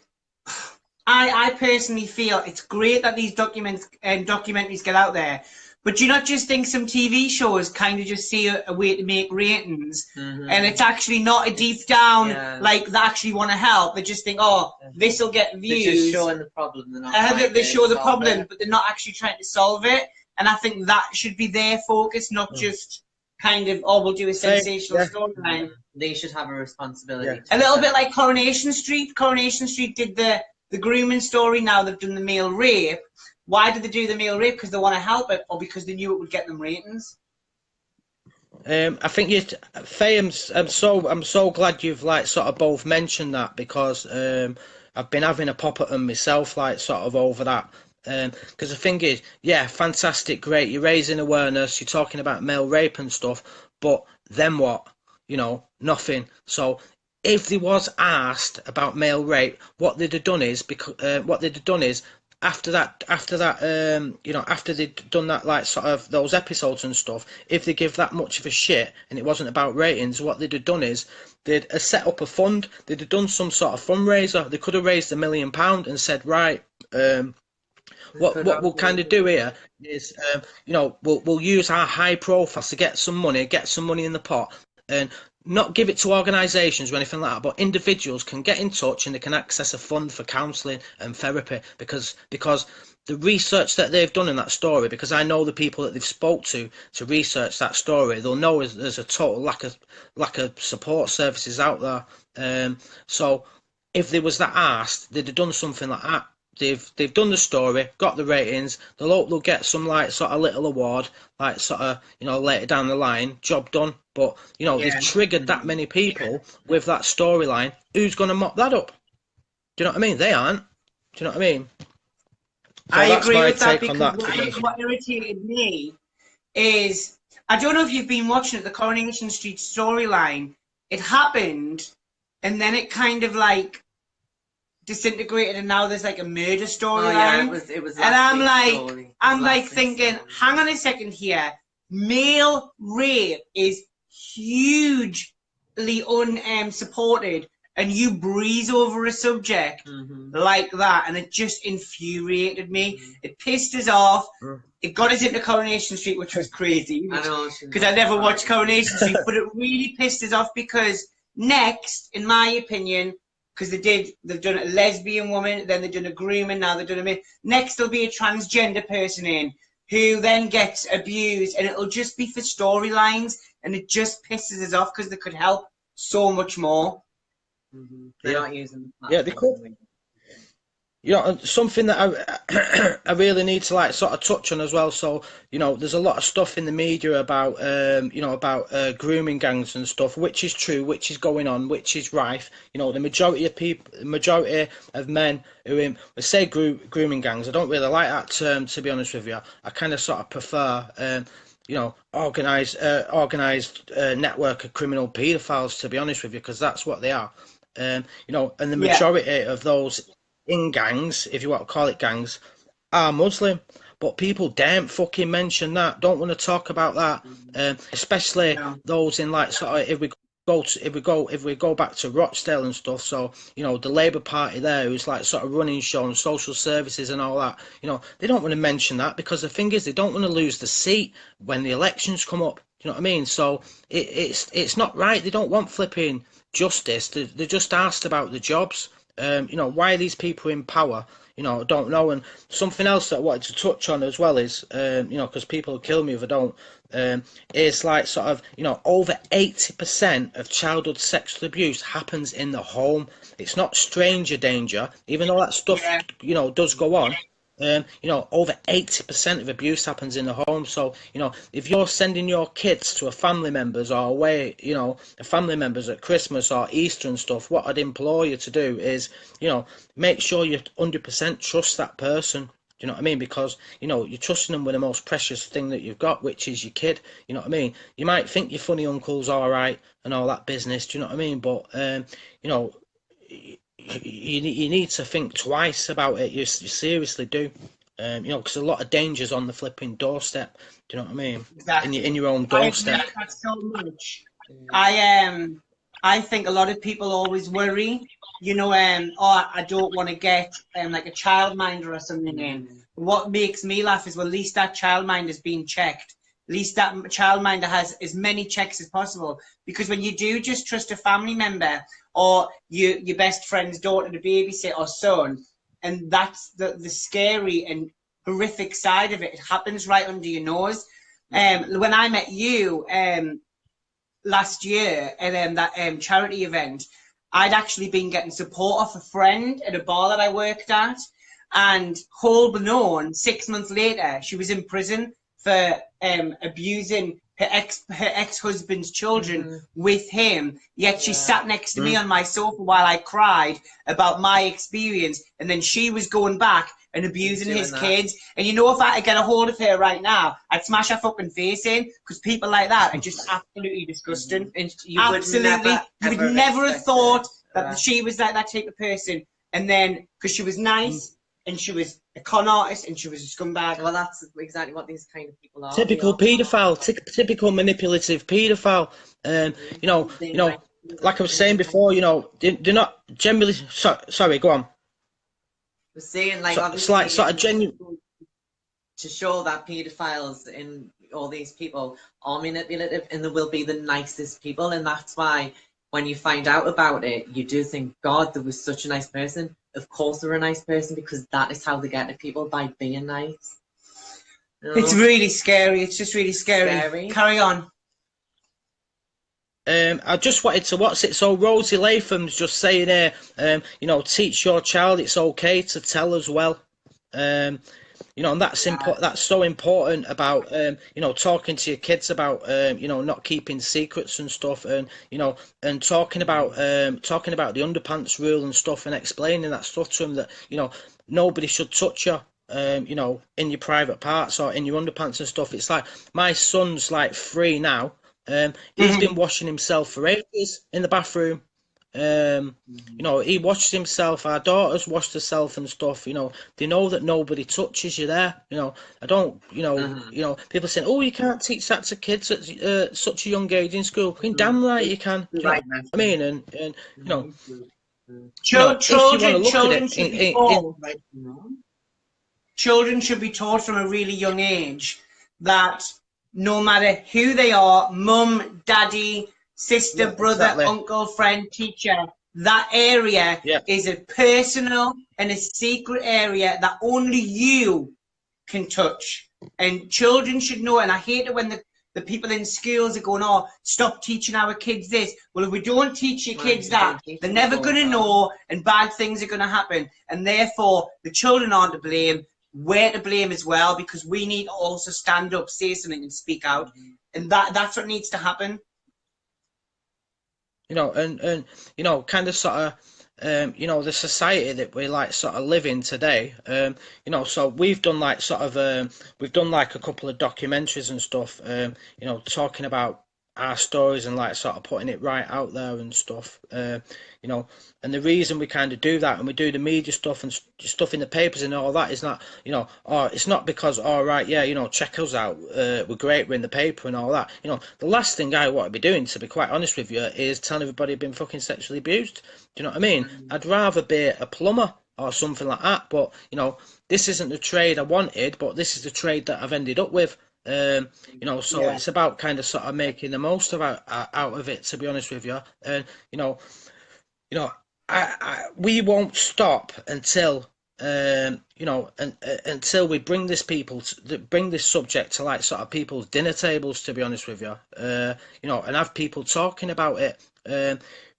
I personally feel it's great that these documentaries get out there, but do you not just think some TV shows kind of just see a way to make ratings, and it's actually not a deep down, like, they actually want to help, they just think, oh, this will get views. They're just showing the problem. They show the problem, but they're not actually trying to solve it, and I think that should be their focus, not just kind of, oh, we'll do a sensational storyline. They should have a responsibility. A little bit like Coronation Street. Coronation Street did the grooming story, now they've done the male rape. Why did they do the male rape? Because they want to help it, or because they knew it would get them ratings? I think Faye, I'm so glad you've like sort of both mentioned that, because I've been having a pop at them myself, like sort of over that. Because the thing is, yeah, fantastic, great, you're raising awareness, you're talking about male rape and stuff, but then what? You know, nothing. So if they was asked about male rape, what they'd have done is, after that, you know, after they'd done that, like sort of those episodes and stuff, if they give that much of a shit and it wasn't about ratings, what they'd have done is they'd have set up a fund. They'd have done some sort of fundraiser. They could have raised £1 million and said, right, what we'll kind of do here is, you know, we'll use our high profiles to get some money in the pot, and not give it to organisations or anything like that, but individuals can get in touch and they can access a fund for counselling and therapy, because the research that they've done in that story, because I know the people that they've spoke to research that story, they'll know there's a total lack of support services out there. So if they was that asked, they'd have done something like that. They've done the story, got the ratings. They'll get some like sort of little award, like sort of, you know, later down the line, job done. But you know, they've triggered that many people with that storyline. Who's going to mop that up? Do you know what I mean? They aren't. Do you know what I mean? So I agree with that, because what irritated me is, I don't know if you've been watching it, the Coronation Street storyline. It happened, and then it kind of like disintegrated, and now there's like a murder storyline. It was. And I'm I'm like thinking, hang on a second here. Male rape is hugely unsupported, and you breeze over a subject like that, and it just infuriated me. It pissed us off. It got us into Coronation Street, which was crazy. Because I never watched Coronation Street, but it really pissed us off because next, in my opinion, because they've done a lesbian woman, then they've done a grooming, now they've done a man. Next, there'll be a transgender person in who then gets abused, and it'll just be for storylines, and it just pisses us off because they could help so much more. They're not using that. Yeah, they could. You know, something that I really need to like sort of touch on as well. So, you know, there's a lot of stuff in the media about grooming gangs and stuff, which is true, which is going on, which is rife. You know, the majority of men who we say grooming gangs. I don't really like that term, to be honest with you. I kind of sort of prefer organised network of criminal paedophiles, to be honest with you, because that's what they are. And the majority of those in gangs, if you want to call it gangs, are Muslim, but people daren't fucking mention that. Don't want to talk about that, especially those in like sort of if we go back to Rochdale and stuff. So the Labour Party there, who's like sort of running show and social services and all that. They don't want to mention that because the thing is they don't want to lose the seat when the elections come up. You know what I mean? So it's not right. They don't want flipping justice. They're just asked about the jobs. Why are these people in power? I don't know. And something else that I wanted to touch on as well is, because people will kill me if I don't, is like sort of, over 80% of childhood sexual abuse happens in the home. It's not stranger danger, even though that stuff, does go on. Over 80% of abuse happens in the home. So, if you're sending your kids to a family members or away, a family members at Christmas or Easter and stuff, what I'd implore you to do is, make sure you 100% trust that person. Do you know what I mean? Because, you're trusting them with the most precious thing that you've got, which is your kid. You know what I mean? You might think your funny uncle's all right and all that business. Do you know what I mean? But, you need to think twice about it. You seriously do, because a lot of danger's on the flipping doorstep. Do you know what I mean? Exactly. In your own doorstep. I agree with that so much. I think a lot of people always worry, I don't want to get like a childminder or something in. What makes me laugh is, well, at least that childminder is being checked. At least that childminder has as many checks as possible. Because when you do just trust a family member or your best friend's daughter to babysit or son, and that's the scary and horrific side of it. It happens right under your nose. When I met you last year at that charity event, I'd actually been getting support off a friend at a bar that I worked at, and whole known 6 months later, she was in prison for abusing her ex-husband's children with him. Yet she sat next to me on my sofa while I cried about my experience, and then she was going back and abusing his kids. And if I had get a hold of her right now, I'd smash her fucking face in, because people like that are just absolutely disgusting. And you would never have thought that she was like that type of person. And then because she was nice and she was a con artist and she was a scumbag. Well, that's exactly what these kind of people are. Typical paedophile, typical manipulative paedophile. Like I was saying before, they're not generally. Sorry, go on. We're saying it's like sort of genuine to show that paedophiles and all these people are manipulative, and they will be the nicest people, and that's why when you find out about it, you do think, God, there was such a nice person. Of course they're a nice person, because that is how they get to people, by being nice. It's really scary. It's just really scary. Carry on. I just wanted to watch it. So Rosie Latham's just saying here, teach your child it's okay to tell as well. And that's important. That's so important about talking to your kids about not keeping secrets and stuff, and and talking about the underpants rule and stuff, and explaining that stuff to them, that nobody should touch you. In your private parts or in your underpants and stuff. It's like, my son's like 3 now. He's been washing himself for ages in the bathroom, You know, he washed himself. Our daughters washed herself and stuff. You know, they know that nobody touches you there. You know, I don't. You know, people saying, "Oh, you can't teach that to kids at such a young age in school." Fucking damn right you can. Do you know Right, what I mean? And you know, if you want to Children, look at children it should be in taught. Children should be taught from a really young age that no matter who they are, mum, daddy, sister, yeah, brother, exactly. uncle, friend, teacher, that area Yeah, is a personal and a secret area that only you can touch. And children should know, and I hate it when the people in schools are going, "Oh, stop teaching our kids this." Well, if we don't teach your kids that, they're never going to know, and bad things are going to happen. And therefore, the children aren't to blame. We're to blame as well, because we need to also stand up, say something, and speak out. And that's what needs to happen. you know, and you know, kind of sort of. You know, the society that we like sort of live in today. You know, so we've done like sort of we've done like a couple of documentaries and stuff. You know, talking about our stories and like sort of putting it right out there and stuff. You know, and the reason we kind of do that and we do the media stuff and stuff in the papers and all that is not, you know, or it's not because, all right, yeah, you know, check us out, we're great, we're in the paper and all that. You know, the last thing I want to be doing, to be quite honest with you, is telling everybody I've been fucking sexually abused. Do you know what I mean? I'd rather be a plumber or something like that. But you know, this isn't the trade I wanted, but this is the trade that I've ended up with. You know, so Yeah. it's about kind of sort of making the most of out of it, to be honest with you. And you know, you know, we won't stop until you know, until we bring this bring this subject to like sort of people's dinner tables. To be honest with you, you know, and have people talking about it.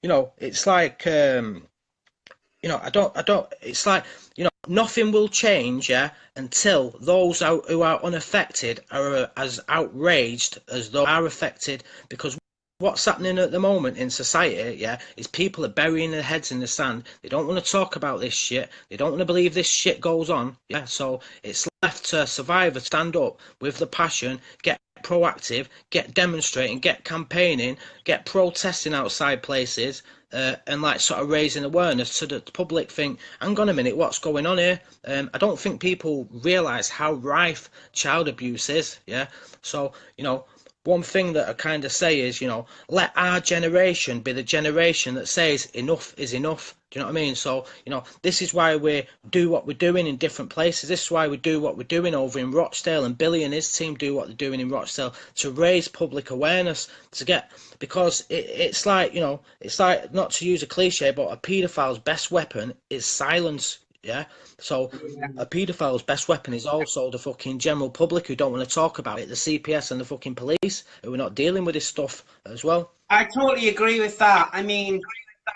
You know, it's like you know, I don't. It's like, you know, nothing will change, yeah, until those out who are unaffected are as outraged as those who are affected. Because what's happening at the moment in society, yeah, is people are burying their heads in the sand. They don't want to talk about this shit. They don't want to believe this shit goes on. Yeah, so it's left to survivors stand up with the passion, get proactive, get demonstrating, get campaigning, get protesting outside places, and like sort of raising awareness so that the public think, hang on a minute, what's going on here? I don't think people realise how rife child abuse is. Yeah, so you know, one thing that I kind of say is, you know, let our generation be the generation that says enough is enough. Do you know what I mean? So, you know, this is why we do what we're doing in different places. This is why we do what we're doing over in Rochdale, and Billy and his team do what they're doing in Rochdale to raise public awareness, to get, because it's like, you know, it's like, not to use a cliche, but a paedophile's best weapon is silence. Yeah. So a paedophile's best weapon is also the fucking general public who don't want to talk about it, the CPS and the fucking police who are not dealing with this stuff as well. I totally agree with that. I mean,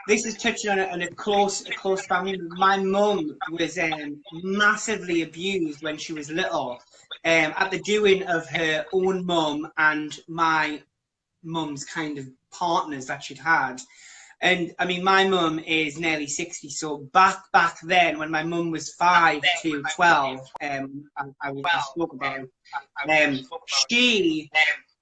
this is touching on a close family. My mum was massively abused when she was little, at the doing of her own mum and my mum's kind of partners that she'd had. And I mean, my mum is nearly 60, so back then, when my mum was 5 to 12, I spoke about, she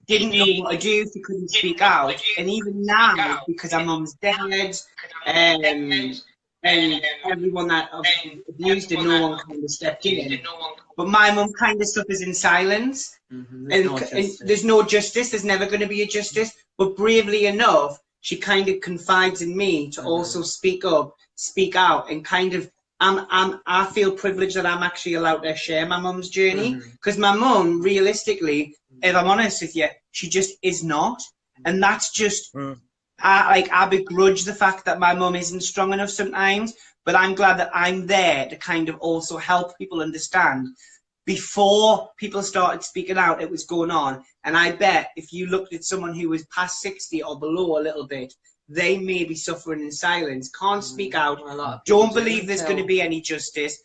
didn't know what to do. She couldn't speak out. And even now, because her mum's dead, and everyone that abused her, no one kind of stepped in. But my mum kind of suffers in silence. And there's no justice. There's never going to be a justice. But bravely enough, she kind of confides in me to also speak up, speak out, and kind of, I feel privileged that I'm actually allowed to share my mum's journey, because my mum, realistically, if I'm honest with you, she just is not. And that's just, I begrudge the fact that my mum isn't strong enough sometimes, but I'm glad that I'm there to kind of also help people understand. Before people started speaking out, it was going on. And I bet if you looked at someone who was past 60 or below a little bit, they may be suffering in silence, can't speak out, don't believe there's going to be any justice.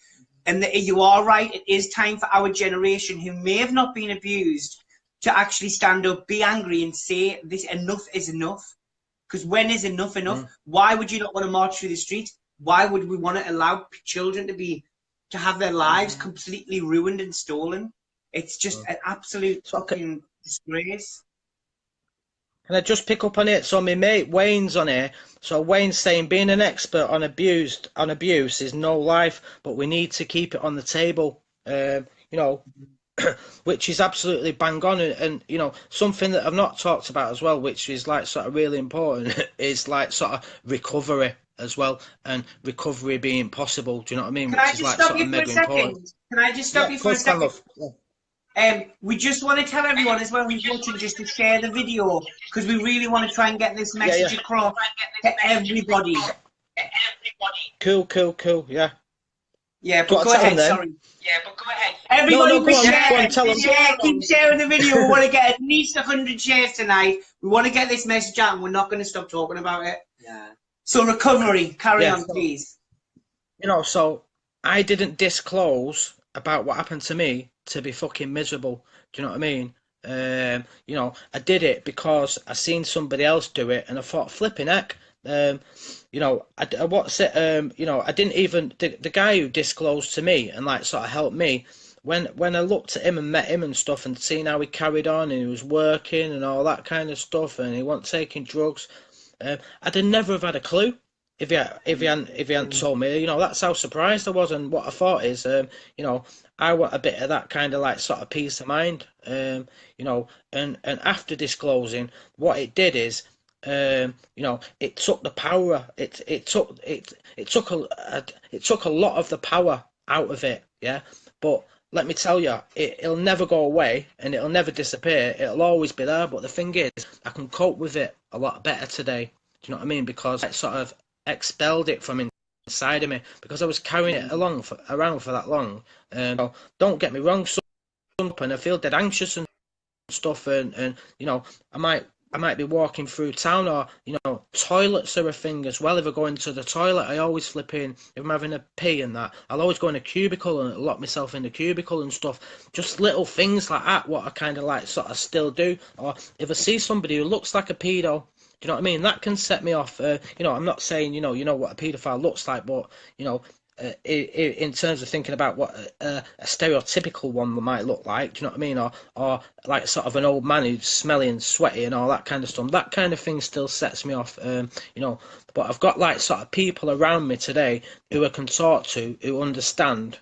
And you are right, it is time for our generation who may have not been abused to actually stand up, be angry, and say, this enough is enough. Because when is enough enough? Why would you not want to march through the streets? Why would we want to allow children to have their lives completely ruined and stolen? It's just an absolute fucking disgrace. Can I just pick up on it? So my mate Wayne's on here. So Wayne's saying being an expert on abuse is no life, but we need to keep it on the table. You know, which is absolutely bang on, and you know something that I've not talked about as well, which is like sort of really important, is like sort of recovery as well, and recovery being possible. Do you know what I mean? Can I Which is just like stop sort you of for a mega important. second? Can I just stop Yeah, you of for a course, can second? love. Yeah. We just want to tell everyone as well who's watching just to share the video because we really want to try and get this Yeah, message yeah. across to everybody. Cool, cool, cool. Yeah. Yeah, Do you but want go to tell them ahead, then? sorry. Yeah, but go ahead. No, Everybody no, was go on, share, tell them. share, keep sharing the video. We want to get at least 100 shares tonight. We want to get this message out and we're not going to stop talking about it. Yeah. So recovery, carry Yeah. on, please. You know, so I didn't disclose about what happened to me to be fucking miserable. Do you know what I mean? You know, I did it because I seen somebody else do it, and I thought, flipping heck. You know, what's it? You know, I didn't even the guy who disclosed to me and like sort of helped me. When I looked at him and met him and stuff, and seen how he carried on and he was working and all that kind of stuff, and he wasn't taking drugs, I'd never have had a clue if he hadn't told me. You know, that's how surprised I was, and what I thought is, you know, I want a bit of that kind of like sort of peace of mind. You know, and after disclosing, what it did is, you know, it took the power. It took a lot of the power out of it. Yeah, but let me tell you, it'll never go away and it'll never disappear. It'll always be there. But the thing is, I can cope with it a lot better today. Do you know what I mean? Because I sort of expelled it from inside of me because I was carrying it around for that long. So don't get me wrong, and I feel dead anxious and stuff, and you know, I might be walking through town, or you know, toilets are a thing as well. If I go into the toilet, I always flip in. If I'm having a pee and that, I'll always go in a cubicle and lock myself in the cubicle and stuff. Just little things like that, what I kind of like sort of still do. Or if I see somebody who looks like a pedo, do you know what I mean? That can set me off. You know, I'm not saying you know what a paedophile looks like, but you know, in terms of thinking about what a stereotypical one might look like, do you know what I mean? Or like sort of an old man who's smelly and sweaty and all that kind of stuff. That kind of thing still sets me off. You know, but I've got like sort of people around me today who I can talk to, who understand.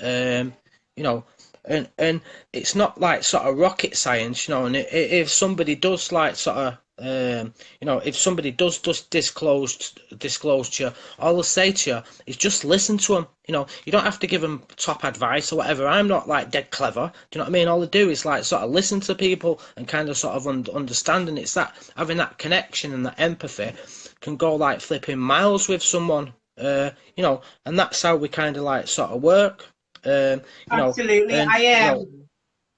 You know, and it's not like sort of rocket science, you know. And if somebody does like sort of you know, if somebody does disclose to you, all I'll say to you is just listen to them. You know, you don't have to give them top advice or whatever. I'm not like dead clever. Do you know what I mean? All I do is like sort of listen to people and kind of sort of understand. And it's that having that connection and that empathy can go like flipping miles with someone. You know, and that's how we kind of like sort of work. You know, Absolutely. and I you am. know,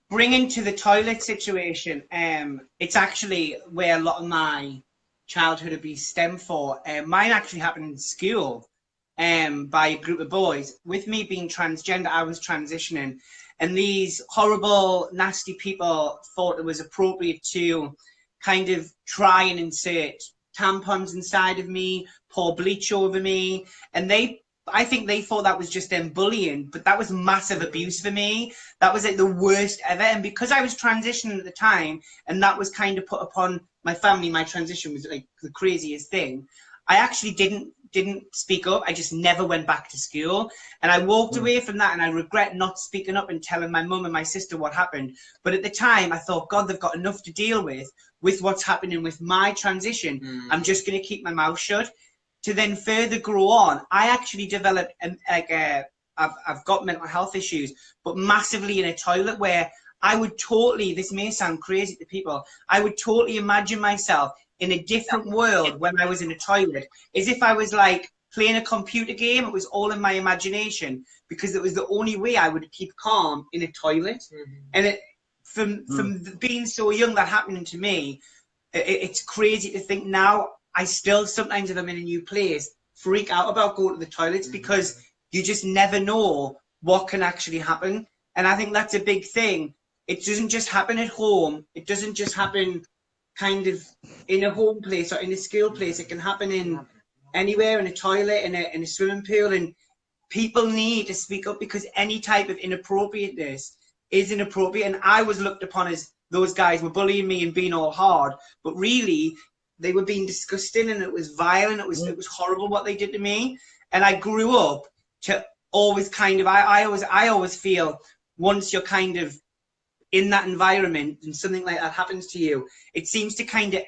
Bringing to the toilet situation, it's actually where a lot of my childhood abuse stemmed for. Mine actually happened in school, by a group of boys. With me being transgender, I was transitioning, and these horrible, nasty people thought it was appropriate to kind of try and insert tampons inside of me, pour bleach over me, and I think they thought that was just them bullying, but that was massive abuse for me. That was like the worst ever. And because I was transitioning at the time, and that was kind of put upon my family, my transition was like the craziest thing. I actually didn't speak up. I just never went back to school. And I walked away from that, and I regret not speaking up and telling my mum and my sister what happened. But at the time, I thought, God, they've got enough to deal with what's happening with my transition. I'm just going to keep my mouth shut. To then further grow on, I actually developed I've got mental health issues, but massively in a toilet where I would totally, this may sound crazy to people, I would totally imagine myself in a different world when I was in a toilet, as if I was like playing a computer game. It was all in my imagination because it was the only way I would keep calm in a toilet. And from being so young, that happening to me, it's crazy to think now. I still sometimes, if I'm in a new place, freak out about going to the toilets because you just never know what can actually happen. And I think that's a big thing. It doesn't just happen at home. It doesn't just happen kind of in a home place or in a school place. It can happen in anywhere, in a toilet, in a swimming pool. And people need to speak up because any type of inappropriateness is inappropriate. And I was looked upon as those guys were bullying me and being all hard, but really they were being disgusting and it was violent. It was horrible what they did to me. And I grew up to always kind of, I always feel once you're kind of in that environment and something like that happens to you, it seems to kind of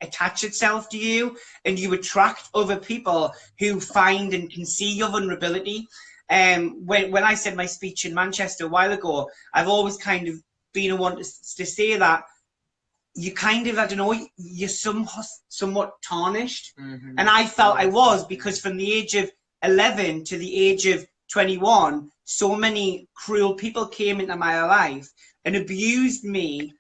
attach itself to you, and you attract other people who find and can see your vulnerability. When I said my speech in Manchester a while ago, I've always kind of been a one to say that you kind of, I don't know, you're somewhat tarnished. And I felt I was, because from the age of 11 to the age of 21, so many cruel people came into my life and abused me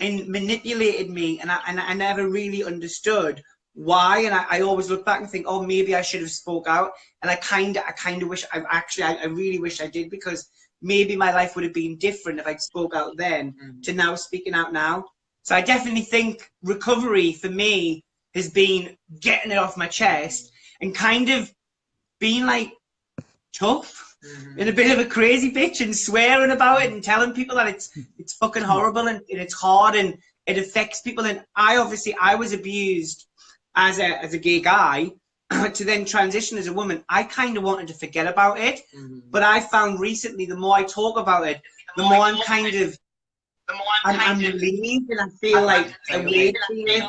and manipulated me, and I never really understood why. And I always look back and think, oh, maybe I should have spoke out. And I kind of wish I really wish I did, because maybe my life would have been different if I'd spoke out then to now speaking out now. So I definitely think recovery for me has been getting it off my chest and kind of being like tough and a bit of a crazy bitch and swearing about it and telling people that it's fucking horrible and it's hard and it affects people. And I was abused as a gay guy to then transition as a woman. I kind of wanted to forget about it, but I found recently the more I talk about it, the more I'm kind of I'm relieved, and I feel like a weight being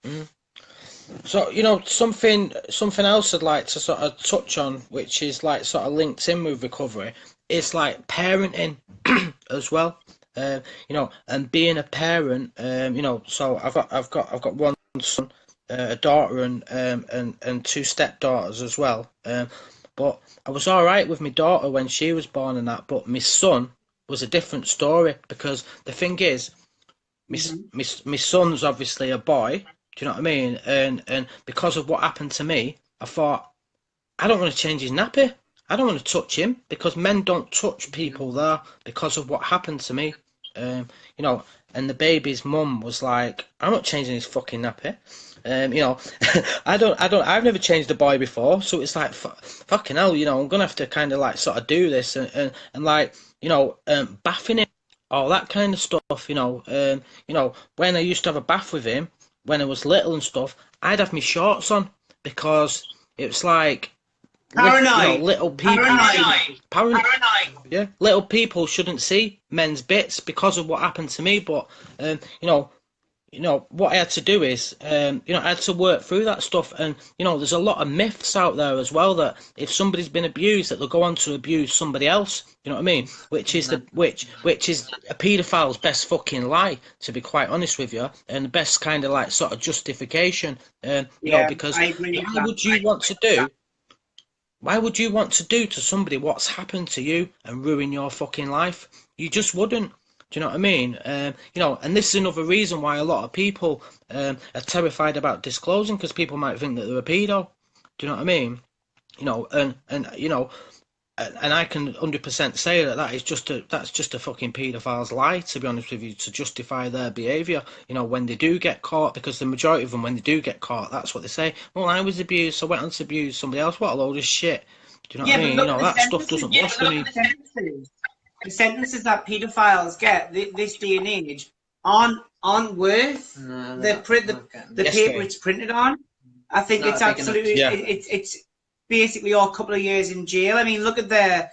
lifted. So, you know, something else I'd like to sort of touch on, which is like sort of linked in with recovery, is like parenting as well. You know, and being a parent. You know, so I've got one son, a daughter, and two stepdaughters as well. But I was all right with my daughter when she was born and that, but my son was a different story, because the thing is, my son's obviously a boy. Do you know what I mean? And because of what happened to me, I thought, I don't want to change his nappy. I don't want to touch him, because men don't touch people there because of what happened to me. You know, and the baby's mum was like, I'm not changing his fucking nappy. You know, I've never changed a boy before, so it's like, fucking hell, you know, I'm gonna have to kind of like sort of do this and like, you know, bathing him, all that kind of stuff, you know. You know, when I used to have a bath with him when I was little and stuff, I'd have my shorts on, because it was like, Paranoid. You know, little people, yeah, little people shouldn't see men's bits because of what happened to me. But you know what I had to do is, you know, I had to work through that stuff. And you know, there's a lot of myths out there as well that if somebody's been abused, that they'll go on to abuse somebody else. You know what I mean? Which is which is a paedophile's best fucking lie, to be quite honest with you, and the best kind of like sort of justification. You know, because why would you want to do to somebody what's happened to you and ruin your fucking life? You just wouldn't. Do you know what I mean? You know, and this is another reason why a lot of people are terrified about disclosing, because people might think that they're a pedo. Do you know what I mean? You know, and you know, and I can 100% say that's just a fucking paedophile's lie, to be honest with you, to justify their behaviour. You know, when they do get caught, because the majority of them, when they do get caught, that's what they say. Well, I was abused, so I went on to abuse somebody else. What a load of shit. Do you know what I mean? You know, that stuff doesn't wash for me. The sentences that paedophiles get this day and age aren't worth the paper it's printed on. I think it's absolutely it's basically all a couple of years in jail. I mean, look at the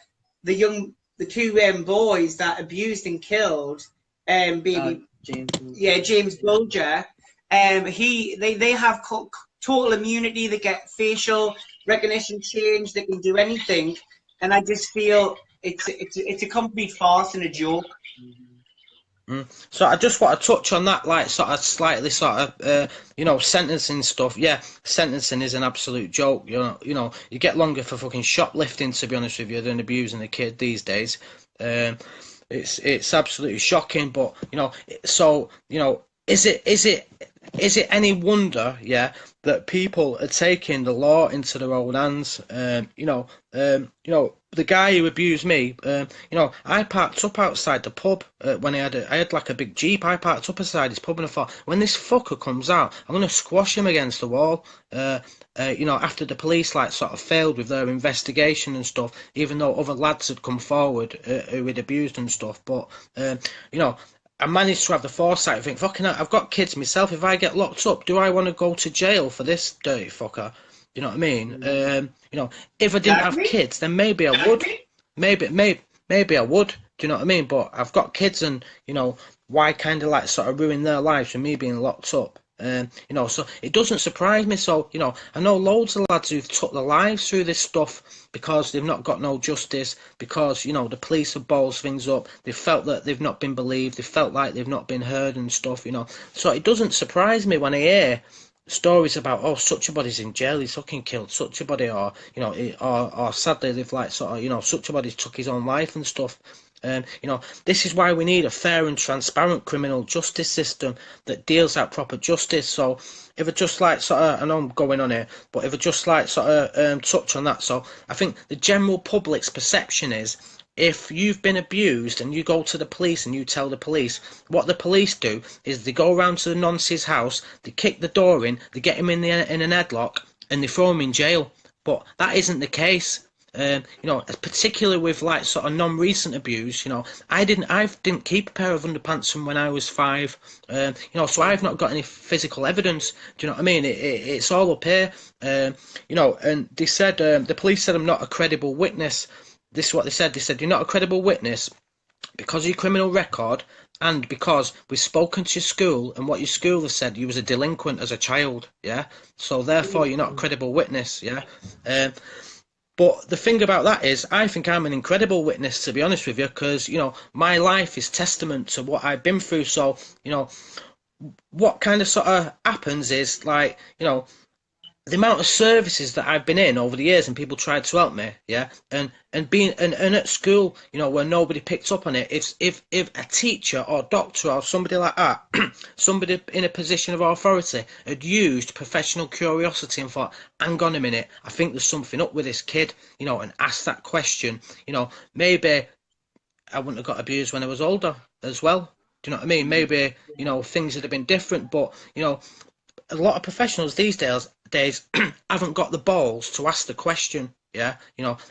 two boys that abused and killed James Bulger. They have total immunity. They get facial recognition change. They can do anything, and I just feel it's a complete farce and a joke. So I just want to touch on that, like sort of slightly sort of you know, sentencing stuff. Yeah, sentencing is an absolute joke. You know, you get longer for fucking shoplifting, to be honest with you, than abusing a kid these days. It's absolutely shocking. But you know, so you know, is it is it any wonder, yeah, that people are taking the law into their own hands? The guy who abused me, I parked up outside the pub when I had like a big Jeep. I parked up beside his pub and I thought, when this fucker comes out, I'm gonna squash him against the wall. After the police like sort of failed with their investigation and stuff, even though other lads had come forward who had abused and stuff, but you know. I managed to have the foresight to think, fucking hell, I've got kids myself. If I get locked up, do I want to go to jail for this dirty fucker? You know what I mean? If I didn't have kids, then maybe I would. Maybe I would. Do you know what I mean? But I've got kids, and why kind of like sort of ruin their lives for me being locked up? So it doesn't surprise me. So I know loads of lads who've took their lives through this stuff because they've not got no justice, because the police have balls things up. They felt that they've not been believed. They felt like they've not been heard and stuff. So it doesn't surprise me when I hear stories about, oh, such a body's in jail, he's fucking killed such a body, or or sadly they've like sort of such a body's took his own life and stuff. This is why we need a fair and transparent criminal justice system that deals out proper justice. So if I just like sort of, I know I'm going on here, but if I just like sort of touch on that, so I think the general public's perception is, if you've been abused and you go to the police and you tell the police, what the police do is they go around to the nonce's house, they kick the door in, they get him in an headlock, and they throw him in jail. But that isn't the case. Particularly with like sort of non-recent abuse, I didn't keep a pair of underpants from when I was 5, so I've not got any physical evidence. Do you know what I mean? It's all up here, and they said, the police said I'm not a credible witness. This is what they said. They said, you're not a credible witness because of your criminal record and because we've spoken to your school, and what your school has said, you was a delinquent as a child, yeah? So therefore you're not a credible witness, yeah? But the thing about that is, I think I'm an incredible witness, to be honest with you, because, my life is testament to what I've been through. So, what kind of sort of happens is, like, the amount of services that I've been in over the years, and people tried to help me, yeah, and being and at school, where nobody picked up on it. If a teacher or doctor or somebody like that, somebody in a position of authority, had used professional curiosity and thought, hang on a minute, I think there's something up with this kid, and asked that question, maybe I wouldn't have got abused when I was older as well. Do you know what I mean? Maybe things would have been different, but a lot of professionals these days haven't got the balls to ask the question. Yeah,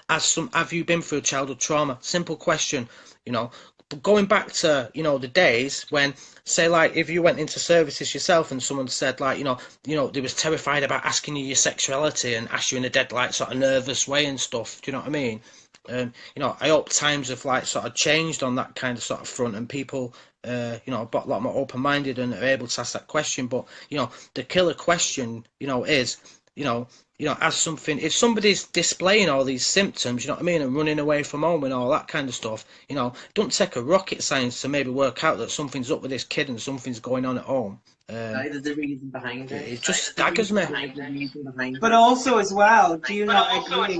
have you been through childhood trauma? Simple question. But going back to the days when, say, like, if you went into services yourself and someone said, like, they was terrified about asking you your sexuality and asked you in a dead, like, sort of nervous way and stuff. Do you know what I mean? I hope times have like sort of changed on that kind of sort of front, and people a lot more open-minded and are able to ask that question. But the killer question is, as something, if somebody's displaying all these symptoms, you know what I mean, and running away from home and all that kind of stuff, it don't take a rocket science to maybe work out that something's up with this kid and something's going on at home. There's a reason behind it. It just staggers me. But also as well, do you not agree?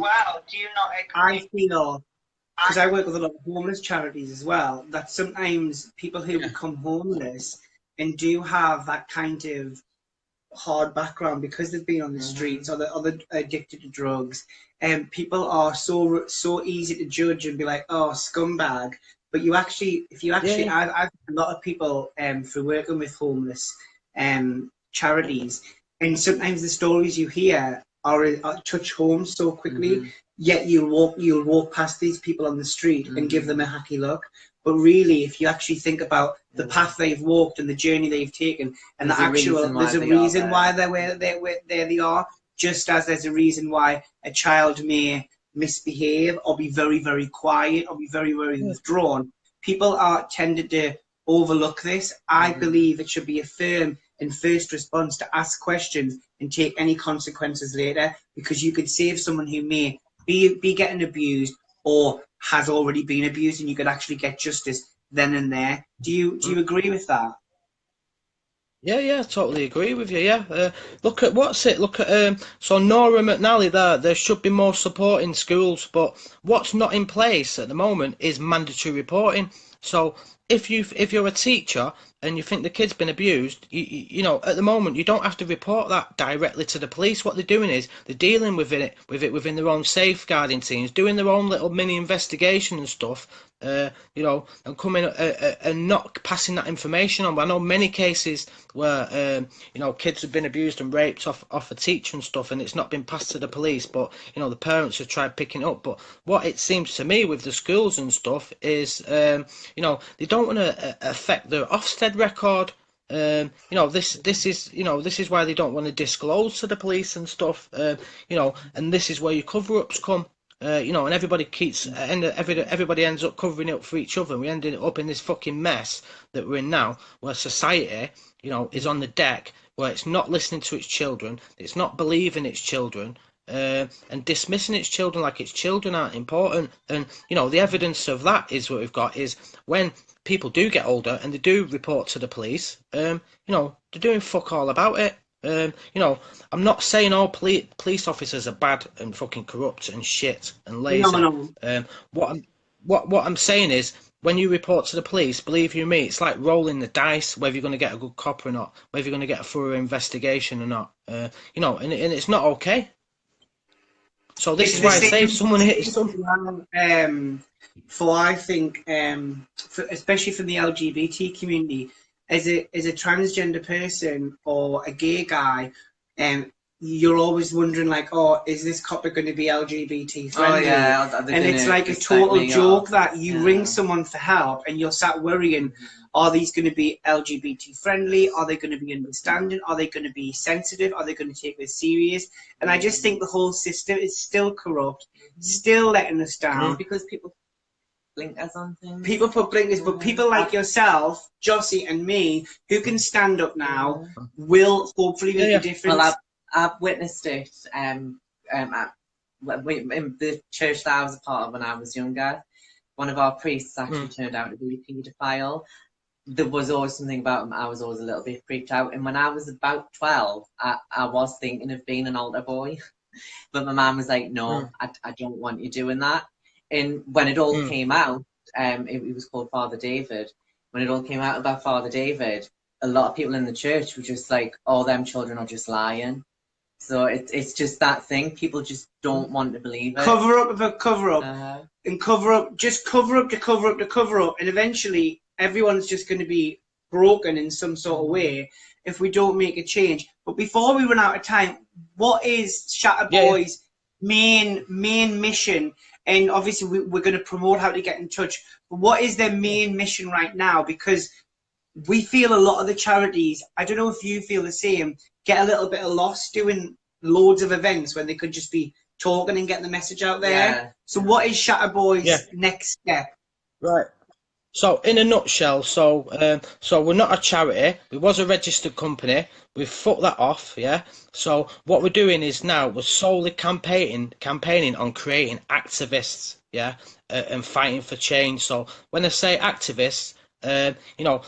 I feel, because I work with a lot of homeless charities as well, that sometimes people who become homeless and do have that kind of hard background because they've been on the streets or they're addicted to drugs, and people are so easy to judge and be like, oh, scumbag. But I've a lot of people through working with homeless charities, and sometimes the stories you hear are touch home so quickly. Yet you'll walk past these people on the street and give them a happy look. But really, if you actually think about the path they've walked and the journey they've taken, and there's a reason why they're where they are, just as there's a reason why a child may misbehave or be very, very quiet or be very, very withdrawn. People are tended to overlook this. I believe it should be a firm and first response to ask questions and take any consequences later, because you could save someone who may be getting abused or has already been abused, and you could actually get justice then and there. Do you agree with that? Yeah, totally agree with you. Yeah, look at so Nora McNally there should be more support in schools, but what's not in place at the moment is mandatory reporting. So if you're a teacher and you think the kid's been abused, you know, at the moment you don't have to report that directly to the police. What they're doing is they're dealing with it within their own safeguarding teams, doing their own little mini investigation and stuff. You know, and coming and not passing that information on. But I know many cases where you know, kids have been abused and raped off a teacher and stuff, and it's not been passed to the police. But you know, the parents have tried picking it up. But what it seems to me with the schools and stuff is, you know, they don't want to affect their Ofsted record. You know, this is, you know, this is why they don't want to disclose to the police and stuff. You know, and this is where your cover-ups come. You know, and everybody everybody ends up covering it up for each other, and we ended up in this fucking mess that we're in now, where society, you know, is on the deck, where it's not listening to its children, it's not believing its children, and dismissing its children like its children aren't important. And you know, the evidence of that is what we've got is when people do get older and they do report to the police, you know, they're doing fuck all about it. You know, I'm not saying all police officers are bad and fucking corrupt and shit and lazy. No. What I'm saying is, when you report to the police, believe you me, it's like rolling the dice whether you're going to get a good cop or not, whether you're going to get a thorough investigation or not. You know, and it's not okay. So this is why I say if someone hits someone. For I think, especially from the LGBT community, as a transgender person or a gay guy, you're always wondering like, oh, is this copper going to be LGBT friendly? Oh yeah, and it's like a total joke that you ring someone for help and you're sat worrying, are these going to be LGBT friendly? Are they going to be understanding? Are they going to be sensitive? Are they going to take this serious? And I just think the whole system is still corrupt, still letting us down. Because people blinkers on things. People put blinkers, but people like yourself, Jossie and me, who can stand up now, will hopefully make a difference. Well, I've witnessed it in the church that I was a part of when I was younger. One of our priests actually turned out to be a paedophile. There was always something about him. I was always a little bit freaked out. And when I was about 12, I was thinking of being an altar boy. But my mum was like, no, I don't want you doing that. And when it all came out, it was called Father David. When it all came out about Father David, a lot of people in the church were just like, oh, them children are just lying. So it's just that thing. People just don't want to believe it. Cover up of a cover up. And cover up, just cover up to cover up to cover up. And eventually everyone's just going to be broken in some sort of way if we don't make a change. But before we run out of time, what is Shatter Boys' main mission? And obviously we're going to promote how to get in touch. But what is their main mission right now? Because we feel a lot of the charities, I don't know if you feel the same, get a little bit lost doing loads of events when they could just be talking and getting the message out there. Yeah. So what is Shatter Boys' next step? Right. So in a nutshell, so we're not a charity. We was a registered company. We've fucked that off, yeah. So what we're doing is now we're solely campaigning on creating activists, yeah, and fighting for change. So when I say activists, you know,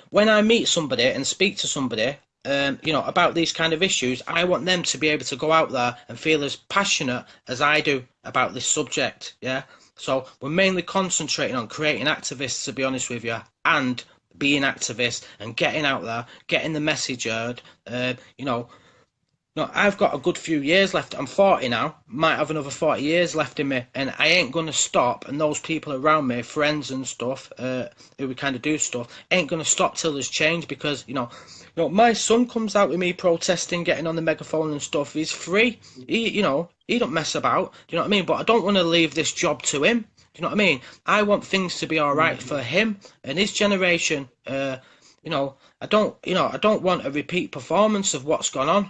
when I meet somebody and speak to somebody, you know, about these kind of issues, I want them to be able to go out there and feel as passionate as I do about this subject, yeah. So we're mainly concentrating on creating activists, to be honest with you, and being activists and getting out there, getting the message heard. You know, I've got a good few years left. I'm 40 now, might have another 40 years left in me, and I ain't going to stop. And those people around me, friends and stuff, who we kind of do stuff, ain't going to stop till there's change. Because, you know, my son comes out with me protesting, getting on the megaphone and stuff. He's free. He don't mess about. Do you know what I mean? But I don't want to leave this job to him. Do you know what I mean? I want things to be all right for him and his generation. You know, I don't want a repeat performance of what's gone on.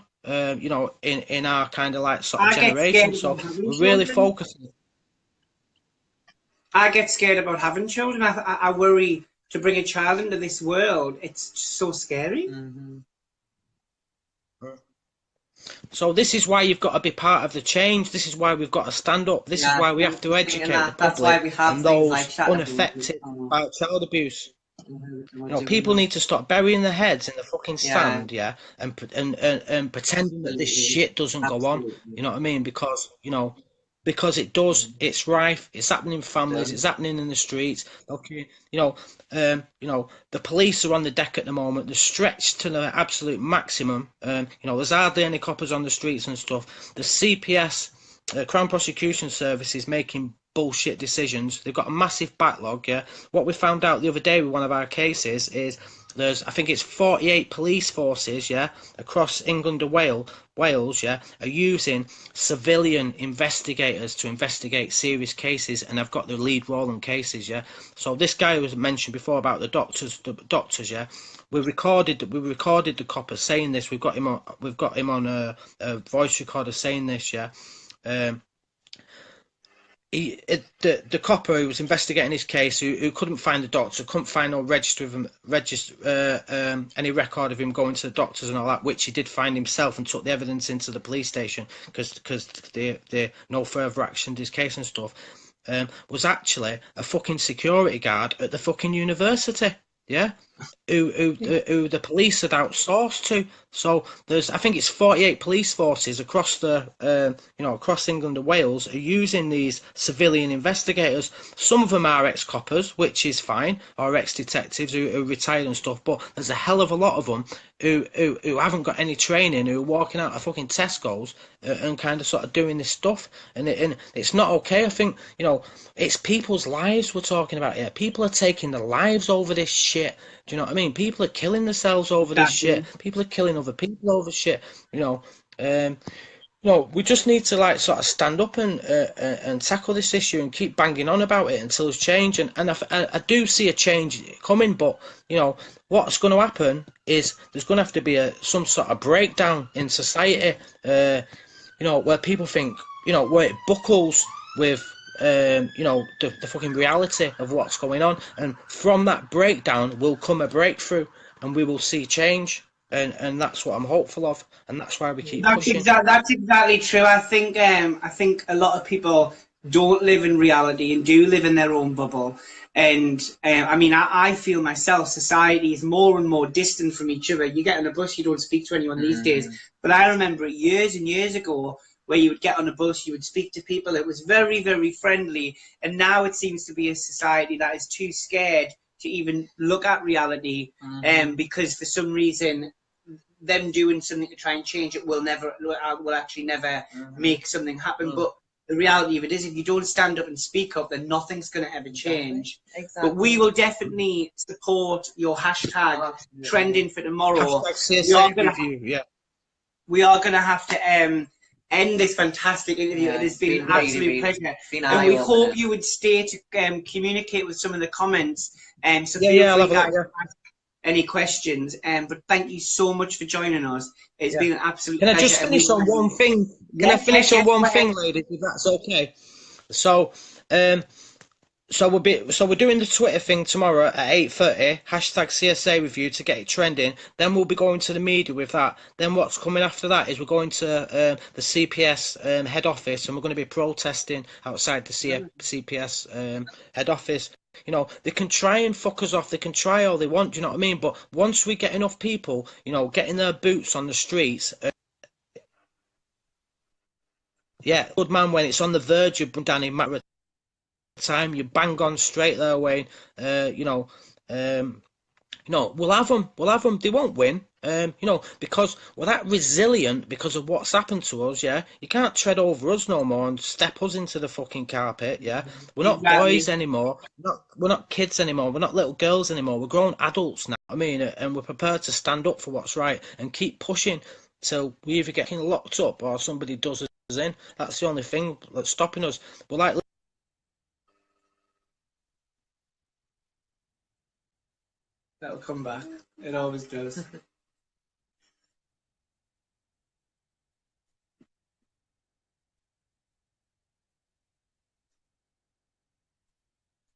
You know, in our kind of like sort of generation. So we're really focusing. I get scared about having children. I worry to bring a child into this world. It's just so scary. So this is why you've got to be part of the change. This is why we've got to stand up. This is why we have to educate the public and those unaffected by child abuse. You know, people need to stop burying their heads in the fucking sand, and pretending that this shit doesn't go on. You know what I mean? Because, you know, because it does. It's rife. It's happening in families. It's happening in the streets. Okay, the police are on the deck at the moment. They're stretched to the absolute maximum. There's hardly any coppers on the streets and stuff. The CPS, Crown Prosecution Service, is making bullshit decisions. They've got a massive backlog. Yeah. What we found out the other day with one of our cases is I think it's 48 police forces, yeah, across England and Wales, yeah, are using civilian investigators to investigate serious cases, and I've got the lead role in cases, yeah. So this guy who was mentioned before about the doctors, yeah. We recorded the copper saying this. We've got him on a voice recorder saying this, yeah. The copper who was investigating his case, who couldn't find the doctor, couldn't find no any record of him going to the doctors and all that, which he did find himself and took the evidence into the police station because they no further actioned his case and stuff. Was actually a fucking security guard at the fucking university, yeah, who the police had outsourced to. So I think it's 48 police forces across across England and Wales are using these civilian investigators. Some of them are ex-coppers, which is fine, or ex-detectives who are retired and stuff. But there's a hell of a lot of them who haven't got any training, who are walking out of fucking Tesco's and kind of sort of doing this stuff, and it's not okay. I think it's people's lives we're talking about here. People are taking their lives over this shit. Do you know what I mean? People are killing themselves over this shit. People are killing other people over shit. We just need to sort of stand up and tackle this issue and keep banging on about it until it's changed. And I do see a change coming, but what's going to happen is there's going to have to be some sort of breakdown in society. Where people think where it buckles with. The fucking reality of what's going on, and from that breakdown will come a breakthrough, and we will see change, and that's what I'm hopeful of, and that's why we keep pushing. That's exactly true. I think a lot of people don't live in reality and do live in their own bubble, and I feel myself, society is more and more distant from each other. You get on a bus, you don't speak to anyone these days, but I remember years and years ago, where you would get on a bus, you would speak to people. It was very, very friendly. And now it seems to be a society that is too scared to even look at reality, because for some reason, them doing something to try and change it will actually never make something happen. But the reality of it is, if you don't stand up and speak up, then nothing's going to ever change. Exactly. But we will definitely support your hashtag trending for tomorrow. We are going to have to end this fantastic interview. It has been an absolute pleasure. And we hope you would stay to communicate with some of the comments. So feel free to ask any questions. But thank you so much for joining us. It's been an absolute pleasure. Can I just finish on one thing? Can I finish on one thing, ladies, if that's okay? So we're doing the Twitter thing tomorrow at 8:30, hashtag CSA review to get it trending. Then we'll be going to the media with that. Then what's coming after that is we're going to the CPS head office, and we're going to be protesting outside the CPS head office. They can try and fuck us off. They can try all they want. Do you know what I mean? But once we get enough people, getting their boots on the streets. Good man, when it's on the verge of down in matter of time, you bang on straight their way. We'll have them. They won't win. Because we're that resilient because of what's happened to us. Yeah, you can't tread over us no more and step us into the fucking carpet. Yeah, we're not boys anymore. We're not kids anymore. We're not little girls anymore. We're grown adults now. And we're prepared to stand up for what's right and keep pushing till we either get locked up or somebody does us in. That's the only thing that's stopping us. We're that'll come back. It always does.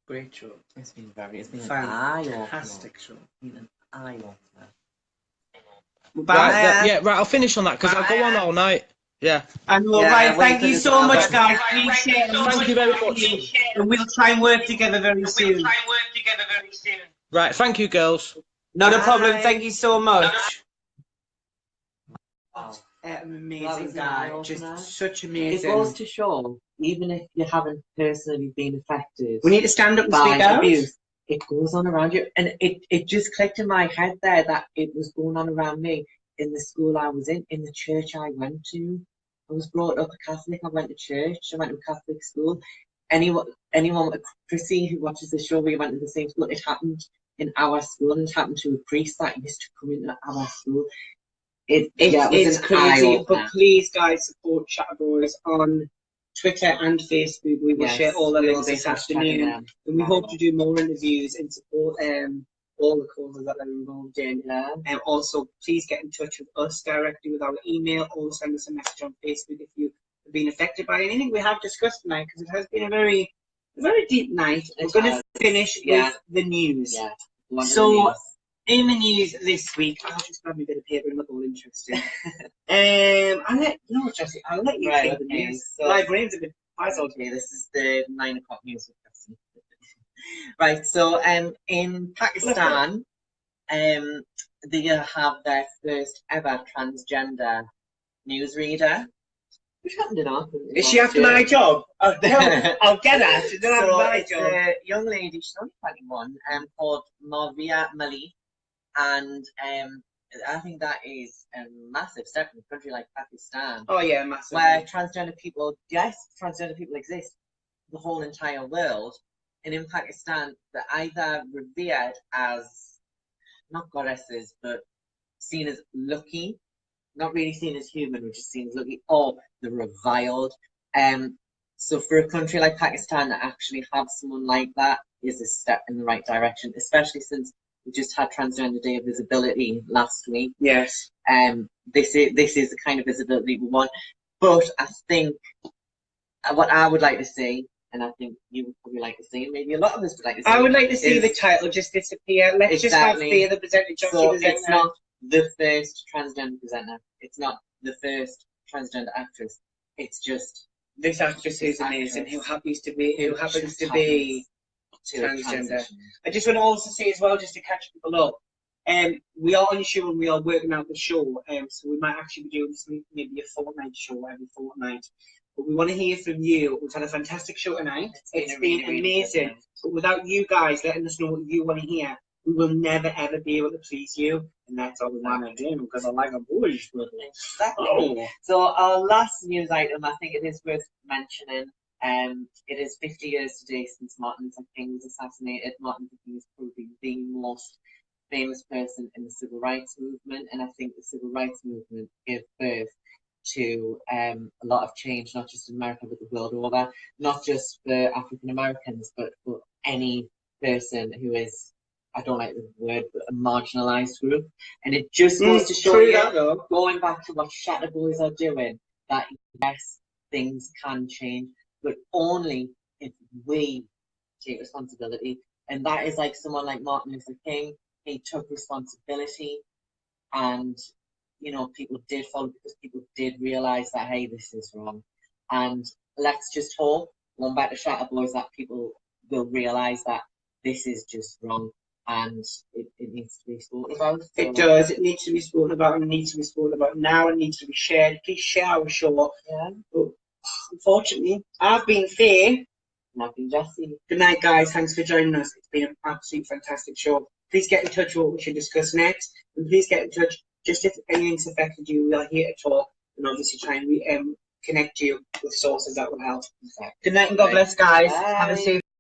Great show. It's been an fantastic show. An eye-opener. Right, I'll finish on that because I'll go on all night. Yeah. And thank you so much, guys. Thank you very much. And we'll try and work together very soon. Right, thank you, girls. Not a problem. Thank you so much. amazing an guy. eye-opener. Just such It amazing. goes to show, even if you haven't personally been affected We need to stand up and by speak out. abuse, it goes on around you. And it just clicked in my head there that it was going on around me in the school I was in the church I went to. I was brought up a Catholic. I went to church. I went to a Catholic school. Anyone, Chrissy, who watches the show, we went to the same school. It happened in our school, and it happened to a priest that used to come into our school. It's crazy, but please, guys, support Shatter Boys on Twitter and Facebook. We will share all the links this afternoon, and we hope to do more interviews and support all the causes that they're involved in. And also, please get in touch with us directly with our email, or send us a message on Facebook if you have been affected by anything we have discussed tonight, because it has been a very deep night. We're going to finish with the news. So, in the news this week, I'll just grab me a bit of paper and look all interesting. Jesse, I'll let you take the news. So, my brain's a bit puzzled here. This is the 9 o'clock news with Jesse. Right, so in Pakistan, they have their first ever transgender newsreader. Which happened in our country. Is she after my job? Oh, no, I'll get her. She's not after my job. A young lady, she's only 21, called Marvia Malik. And I think that is a massive step in a country like Pakistan. Oh yeah, massive. Where transgender people exist, the whole entire world. And in Pakistan, they're either revered as, not goddesses, but seen as lucky, not really seen as human, which is seen as lucky, or they're reviled. So for a country like Pakistan to actually have someone like that is a step in the right direction, especially since we just had Transgender Day of Visibility last week. Yes. This is the kind of visibility we want. But I think what I would like to see, and I think you would probably like to see, and maybe a lot of us would like to see, I would like to see the title just disappear. Let's just have Fear the presenter. So it's not the first transgender presenter. It's not the first transgender actress. It's just this actress who's amazing, who happens to be transgender. I just want to also say as well, just to catch people up, we are on a show and we are working out the show, so we might actually be doing maybe a fortnight show every fortnight. But we want to hear from you. We've had a fantastic show tonight. It's been amazing. But without you guys letting us know what you want to hear, we will never ever be able to please you. And that's all we want to do, because I like a boys. Exactly. So our last news item, I think it is worth mentioning. It is 50 years today since Martin Luther King was assassinated. Martin Luther King is probably the most famous person in the civil rights movement, and I think the civil rights movement gave birth to a lot of change, not just in America but the world over, not just for African Americans but for any person who is, I don't like the word, but a marginalised group. And it just goes to show you, going back to what Shatter Boys are doing, that yes, things can change, but only if we take responsibility. And that is like someone like Martin Luther King. He took responsibility, and people did follow because people did realise that, hey, this is wrong. And let's just hope, going back to Shatter Boys, that people will realise that this is just wrong, and it needs to be spoken about. So it does. It needs to be spoken about, and it needs to be spoken about now, and needs to be shared. Please share our show. Yeah. But unfortunately, I've been Faye. And I've been Jessie. Good night, guys. Thanks for joining us. It's been an absolute fantastic show. Please get in touch with what we should discuss next, and please get in touch just if anything's affected you. We are here to talk, and obviously try and connect you with sources that will help. Exactly. Good night and God bless, guys. Bye. Have a safe